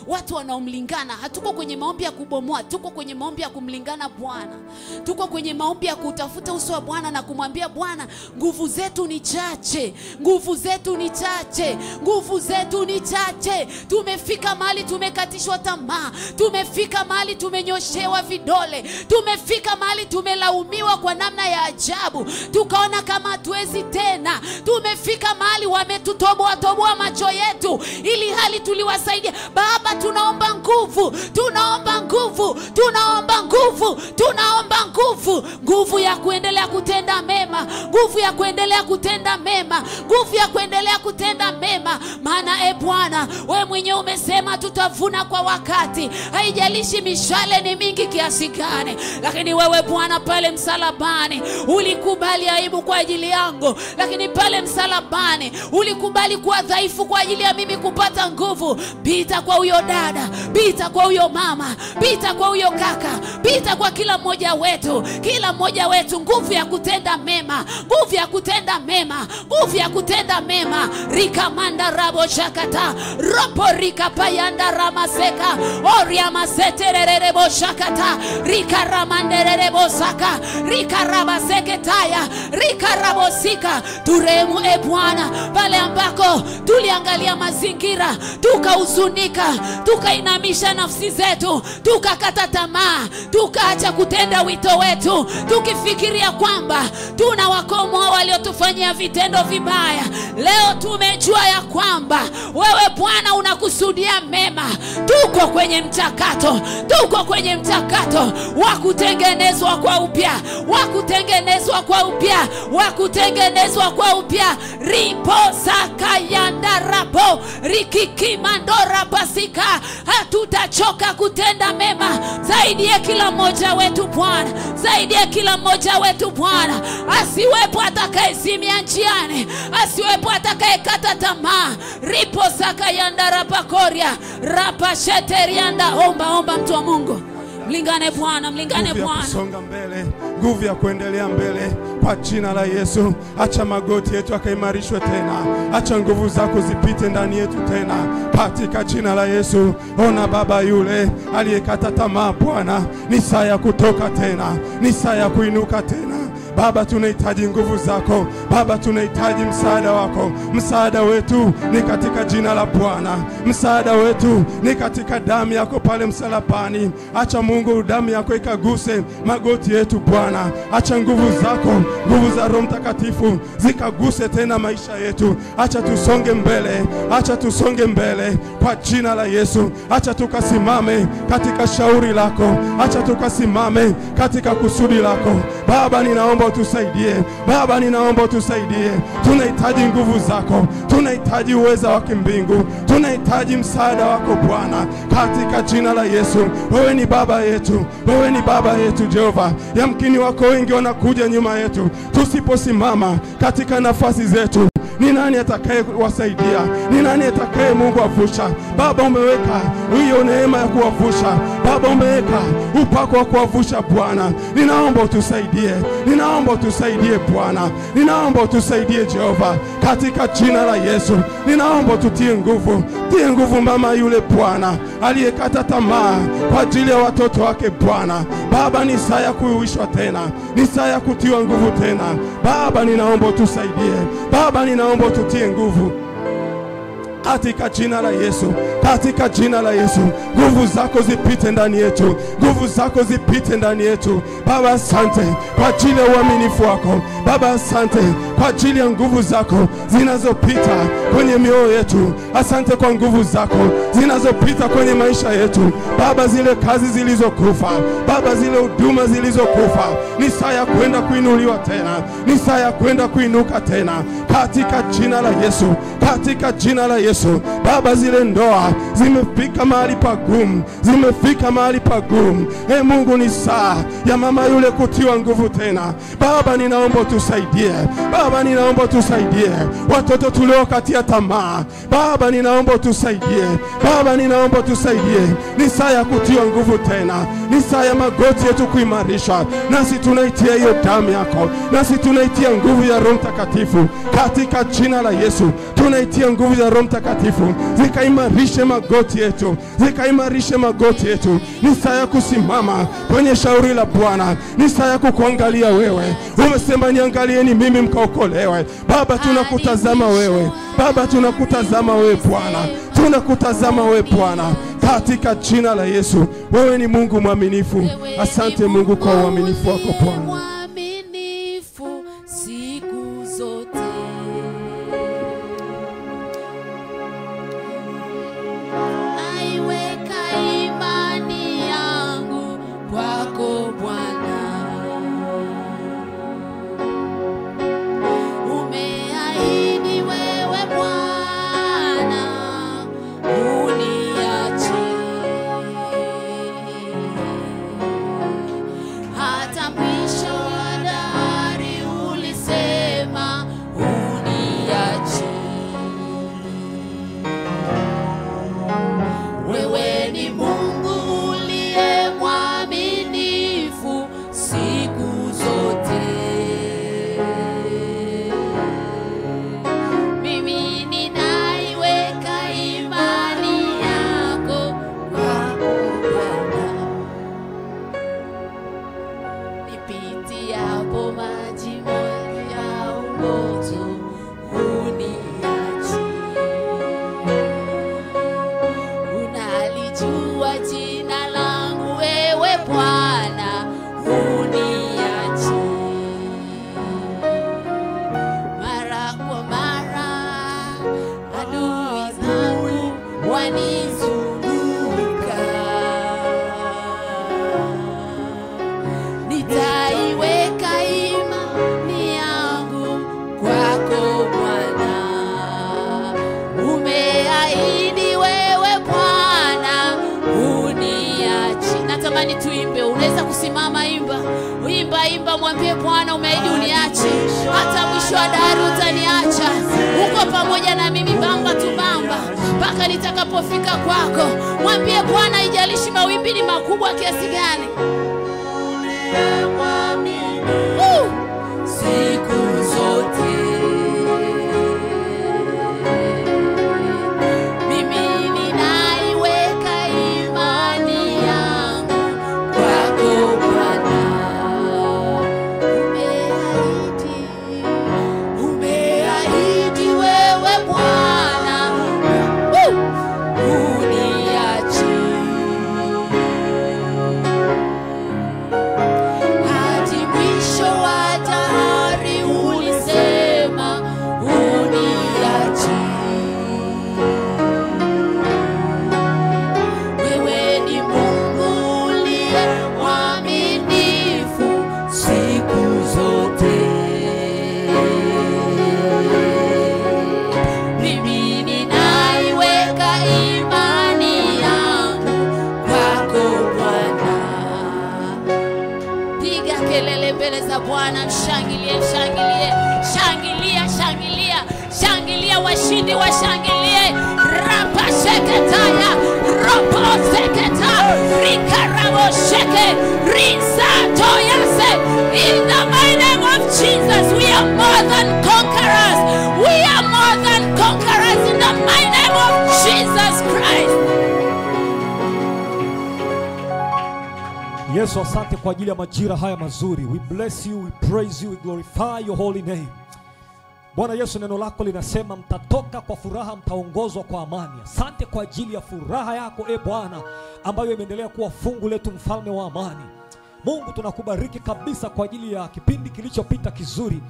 watu wanaomlingana. Hatuko kwenye maombi ya kubomoa, tuko kwenye maombi ya kumlingana Bwana. Tuko kwenye maombi ya kutafuta uso wa Bwana na kumwambia Bwana, nguvu zetu ni chache, nguvu zetu ni chache, nguvu zetu ni chache. Tumefika mahali tumekatishwa tamaa, tumefika mahali tumenyoshewa vidole, tumefika mahali tumelaumiwa kwa namna ya ajabu, tukaona kama hatuwezi tena. Tumefika mahali wametutoboa macho yetu ili hali tuliwasaidia, Baba, tunaomba nguvu, tunaomba nguvu, tunaomba nguvu, tunaomba nguvu, nguvu ya kuendelea kutenda mema, nguvu ya kuendelea kutenda mema, nguvu ya kuendelea kutenda mema. Maana Bwana, wewe mwenyewe umesema tutavuna kwa wakati. Haijalishi mishale ni mingi kiasi gani, lakini wewe Bwana pale msalabani ulikubali aibu kwa ajili yangu, lakini pale msalabani ulikubali kuwa dhaifu kwa ajili ya mimi kupata nguvu. Pita kwa huyo dada, pita kwa huyo mama, pita kwa huyo kaka, pita kwa kila mmoja wetu, kila mmoja wetu, nguvu ya kutenda mema, nguvu ya kutenda mema, nguvu ya kutenda mema. Rika manda rabo shakata, ropo rika payanda ramaseka, oria maseterere bo shakata, rika ramanderere bo saka, rika rabaseketaya, rika rabosika. Turemu Bwana pale ambako tuliangalia mazingira, tukahuzunika, tukainamisha nafsi zetu, tukakata tamaa, tukaacha kutenda wito wetu, tukifikiria kwamba tunawakomoa waliotufanyia vitendo vibaya. Leo tumejua ya kwamba wewe Bwana unakusudia mema. Tuko kwenye mchakato, tuko kwenye mchakato wa kutengenezwa kwa upya, wa kutengenezwa kwa upya, wa kutengenezwa kwa upya. Ripo saka yanda rapo, rikiki mandora basika. Hatutachoka kutenda mema. Zaidi ya kila mmoja wetu Bwana, zaidi ya kila mmoja wetu Bwana. Asiwepo atakayesimia njiani, asiwepo atakayekata tamaa. Ripo saka yanda rapakoria, rapa sheterianda. Omba mtu wa Mungu. Mlingane Bwana, mlingane Bwana. Kusonga mbele, nguvu ya kuendelea mbele kwa jina la Yesu. Acha magoti yetu akaimarishwe tena, acha nguvu zako zipite ndani yetu tena katika jina la Yesu. Ona baba yule aliyekata tamaa Bwana, ni saa ya kutoka tena, ni saa ya kuinuka tena. Baba, tunahitaji nguvu zako. Baba, tunahitaji msaada wako. Msaada wetu ni katika jina la Bwana. Msaada wetu ni katika damu yako pale msalabani. Acha Mungu damu yako ikaguse magoti yetu Bwana. Acha nguvu zako, nguvu za Roho Mtakatifu zikaguse tena maisha yetu. Acha tusonge mbele, acha tusonge mbele kwa jina la Yesu. Acha tukasimame katika shauri lako, acha tukasimame katika kusudi lako. Baba, ninaomba utusaidie. Baba, ninaomba utusaidie. Tunahitaji nguvu zako, tunahitaji uweza wa kimbingu, tunahitaji msaada wako Bwana katika jina la Yesu. Wewe ni baba yetu, wewe ni baba yetu Jehova. Yamkini wako wengi wanakuja nyuma yetu, tusiposimama katika nafasi zetu, ni nani atakaye wasaidia? Ni nani atakaye Mungu avusha? Baba, umeweka hiyo neema ya kuwavusha. Baba, umeweka upako wa kuwavusha Bwana. Ninaomba utusaidie, ninaomba utusaidie Bwana, ninaomba utusaidie Jehova katika jina la Yesu. Ninaomba tutie nguvu, tie nguvu mama yule Bwana aliyekata tamaa kwa ajili ya watoto wake Bwana. Baba, ni saa ya kuuishwa tena, ni saa ya kutiwa nguvu tena. Baba, ninaomba utusaidie. Baba, ninaomba ututie nguvu katika jina la Yesu, katika jina la Yesu. Nguvu zako zipite ndani yetu, nguvu zako zipite ndani yetu. Baba, asante kwa ajili ya uaminifu wako. Baba, asante kwa ajili ya nguvu zako zinazopita kwenye mioyo yetu. Asante kwa nguvu zako zinazopita kwenye maisha yetu. Baba, zile kazi zilizokufa, Baba, zile huduma zilizokufa, ni saa ya kwenda kuinuliwa tena, ni saa ya kwenda kuinuka tena katika jina la Yesu, katika jina la Yesu. Baba, zile ndoa zimefika mahali pagumu, zimefika mahali pagumu. Mungu, ni saa ya mama yule kutiwa nguvu tena. Baba, ninaomba tusaidie. Baba, ninaomba tusaidie watoto tuliokatia tamaa. Baba, ninaomba tusaidie. Baba, ninaomba tusaidie. Ni saa ya kutiwa nguvu tena, ni saa ya magoti yetu kuimarishwa. Nasi tunaitia hiyo damu yako, nasi tunaitia nguvu ya Roho Mtakatifu katika jina la Yesu. Tunaitia nguvu ya Roho Mtakatifu zikaimarishe magoti yetu, zikaimarishe magoti yetu. Ni saa ya kusimama kwenye shauri la Bwana, ni saa ya kukuangalia wewe. Umesema niangalieni mimi mkaokolewe. Baba, tunakutazama wewe. Baba, tunakutazama wewe Bwana, tunakutazama wewe Bwana katika jina la Yesu. Wewe ni Mungu mwaminifu. Asante Mungu kwa uaminifu wako Bwana. Mwaminifu siku zote. yanizunguka, nitaiweka imani yangu kwako Bwana. Umeahidi wewe Bwana uniachi. Natamani tuimbe, unaweza kusimama, imba, mwambie Bwana umeahidi uniachi, hata mwisho wa dahari utaniacha. Uko pamoja na mimi bamba tu bamba mpaka nitakapofika kwako. Mwambie Bwana, haijalishi mawimbi ni makubwa kiasi gani, siku zote mimi ninaiweka imani yangu kwako Bwana. Umeahidi wewe Bwana uniachi, hadi mwisho wa dahari ulisema uniachi. Wewe ni Mungu uliye mwaminifu siku zote. Mimi ninaiweka imani yangu kwako Bwana. Piga kelele mbele za Bwana, mshangilie, mshangilie, shangilia, shangilia, shangilia, washindi washangilie. Rapa sheketaya, ropo seketa, rikarabo sheke, rinsa toyase. In the mighty name of Jesus, we are more than conquerors. We are more than conquerors in the mighty name of Jesus Christ. Yesu, asante kwa ajili ya majira haya mazuri. We bless you, we praise you, we glorify your holy name. Bwana Yesu, neno lako linasema mtatoka kwa furaha, mtaongozwa kwa amani. Asante kwa ajili ya furaha yako Bwana, ambayo imeendelea kuwa fungu letu, mfalme wa amani. Mungu, tunakubariki kabisa kwa ajili ya kipindi kilichopita kizuri.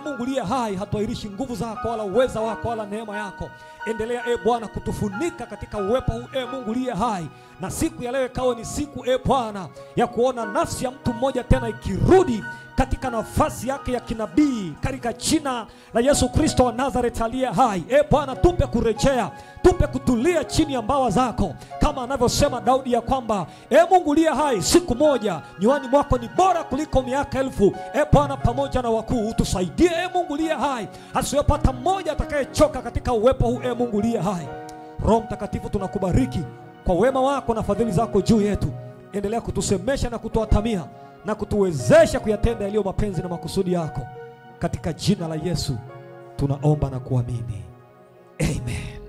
Mungu liye hai, hatuairishi nguvu zako wala uweza wako wala neema yako. Endelea Bwana kutufunika katika uwepo huu Mungu liye hai. Na siku ya leo ikawa ni siku Bwana ya kuona nafsi ya mtu mmoja tena ikirudi katika nafasi yake ya kinabii, katika jina la Yesu Kristo wa Nazareth aliye hai. Bwana, tupe kurejea, tupe kutulia chini ya mbawa zako, kama anavyosema Daudi ya kwamba Mungu liye hai, siku moja nywani mwako ni bora kuliko miaka 1000. Bwana, pamoja na wakuu utusaidie Mungu liye hai, asiyopata mmoja atakayechoka katika uwepo huu Mungu liye hai. Roho Mtakatifu, tunakubariki kwa wema wako na fadhili zako juu yetu. Endelea kutusemesha na kutuatamia na kutuwezesha kuyatenda yaliyo mapenzi na makusudi yako. Katika jina la Yesu tunaomba na kuamini. Amen.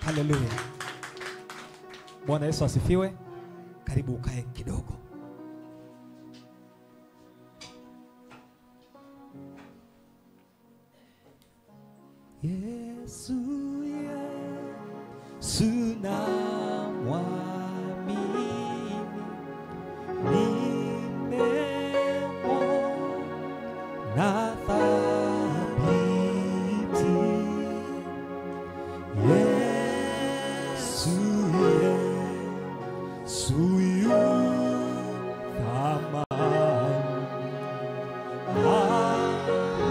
Hallelujah. Bwana Yesu asifiwe. Karibu ukae kidogo. Yesu, Yesu namwamini, na thabiti. Yesu, Yesu yu thamani,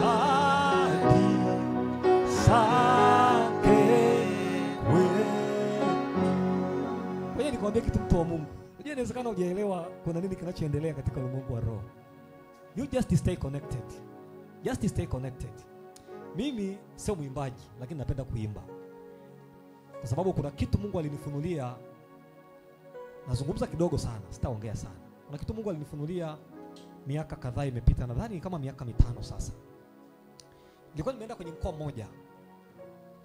ahadi zake kweli. Ngoja nikwambie kitu, mtu wa Mungu. Unajua inawezekana hujaelewa kuna nini kinachoendelea katika ulimwengu wa roho. You just stay connected. Just stay connected. Mimi sio mwimbaji, lakini napenda kuimba. Kwa sababu kuna kitu Mungu alinifunulia. Nazungumza kidogo sana, sitaongea sana. Kuna kitu Mungu alinifunulia miaka kadhaa imepita, nadhani kama miaka 5 sasa. Nilikuwa nimeenda kwenye mkoa mmoja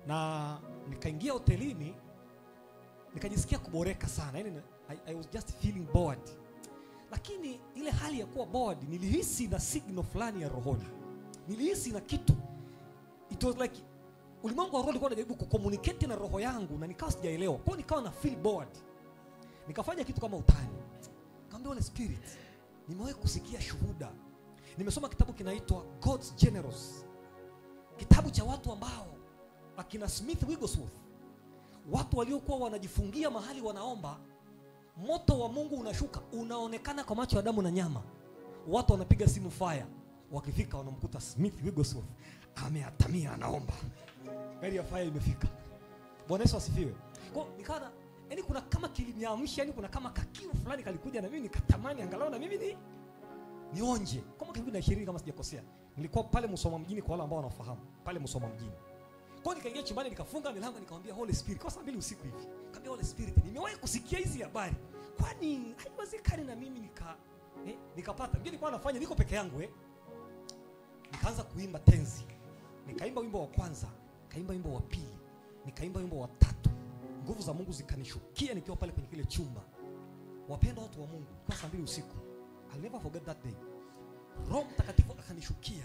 na nikaingia hotelini, nikajisikia kuboreka sana. Yaani I was just feeling bored. Lakini ile hali ya kuwa bored, nilihisi na signal fulani ya rohoni. Nilihisi na kitu. It was like ulimwengu wa roho ulikuwa unajaribu kucommunicate na roho yangu na nikawa sijaelewa. Kwa hiyo nikawa na feel bored. Nikafanya kitu kama utani. Nikamwambia Holy Spirit, nimewahi kusikia shuhuda. Nimesoma kitabu kinaitwa God's Generals. Kitabu cha watu ambao akina Smith Wigglesworth watu waliokuwa wanajifungia mahali wanaomba, moto wa Mungu unashuka, unaonekana kwa macho ya damu na nyama. Watu wanapiga simu fire, wakifika wanamkuta Smith Wigglesworth ameatamia anaomba. Gari ya fire imefika. Bwana Yesu asifiwe. Kwa nikaona yani kuna kama kiliniamsha, yani kuna kama kakiu fulani kalikuja na mimi nikatamani angalau na mimi nionje. Kama karibu na 20 kama sijakosea. Nilikuwa pale Musoma mjini, kwa wale ambao wanafahamu, pale Musoma mjini. Kwa nikaingia chumbani, nikafunga milango, nikamwambia Holy Spirit, kwa saa 2 usiku hivi. Nikamwambia Holy Spirit, nimewahi kusikia hizi habari. Kwani haiwezekani na mimi nikapata. Mimi nilikuwa nafanya niko peke yangu Nikaanza kuimba tenzi. Nikaimba wimbo wa kwanza, nikaimba wimbo wa pili, nikaimba wimbo wa tatu. Nguvu za Mungu zikanishukia nikiwa pale kwenye kile chumba. Wapendwa watu wa Mungu, kwa saa 2 usiku. I'll never forget that day. Roho Mtakatifu akanishukia.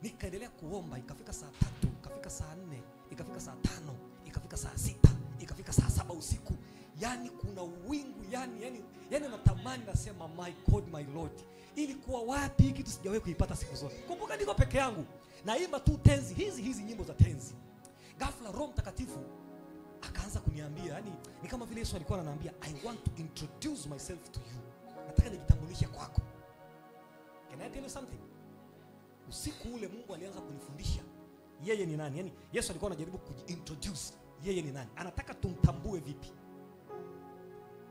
Nikaendelea kuomba, ikafika saa 3, ikafika saa 4, ikafika saa 5, ikafika saa 6, ikafika saa 7 usiku. Yani kuna wingu, yani natamani nasema my God, my Lord. Ilikuwa wapi hiki kitu sijawahi kuipata siku zote. Kumbuka niko peke yangu. Naimba tu tenzi, hizi nyimbo za tenzi. Ghafla Roho Mtakatifu akaanza kuniambia, yani ni kama vile Yesu alikuwa ananiambia, I want to introduce myself to you. Nataka nijitambulishe kwako. Can I tell you something? Usiku ule Mungu alianza kunifundisha yeye ni nani. Yani Yesu alikuwa anajaribu kujiintroduce yeye ni nani. Anataka tumtambue vipi.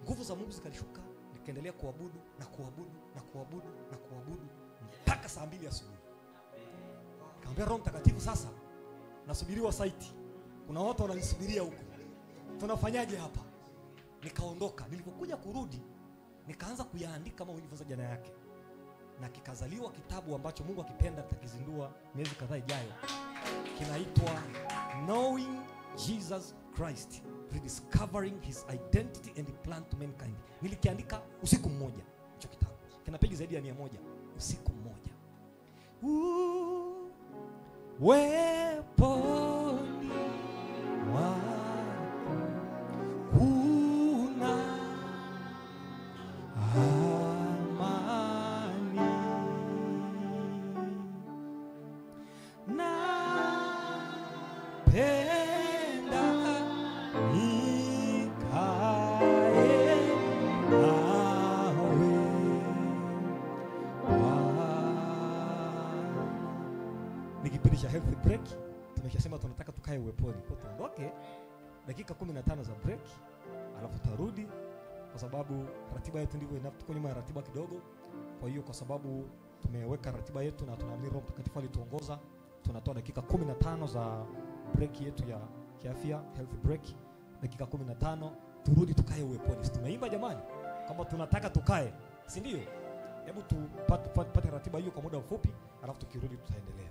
Nguvu za Mungu zikalishuka, nikaendelea kuabudu na kuabudu na kuabudu na kuabudu mpaka saa 2 asubuhi. Nikamwambia Roho Mtakatifu, sasa nasubiriwa site. Kuna watu wananisubiria huko. Tunafanyaje hapa? Nikaondoka. Nilipokuja kurudi, nikaanza kuyaandika kama ulivyoanza jana yake. Na kikazaliwa kitabu ambacho Mungu akipenda tutakizindua miezi kadhaa ijayo. Kinaitwa Knowing Jesus Christ, Rediscovering His Identity and Plan to Mankind. Nilikiandika usiku mmoja hicho kitabu. Kina peji zaidi ya 100 usiku mmoja. Weponi wako kuna amani na penda nikae nawe Nikipindisha health break. Tumeshasema tunataka tukae uweponi. Kwa tuondoke dakika 15 za break, alafu tarudi kwa sababu ratiba yetu ndivyo tuko nyuma ya ratiba kidogo. Kwa hiyo kwa sababu tumeweka ratiba yetu na tunaamini Roho Mtakatifu alituongoza, tunatoa dakika 15 za break yetu ya kiafya, health break. Dakika 15 turudi tukae uweponi. Tumeimba jamani kama tunataka tukae, si ndio? Hebu tupate ratiba hiyo kwa muda mfupi, alafu tukirudi tutaendelea.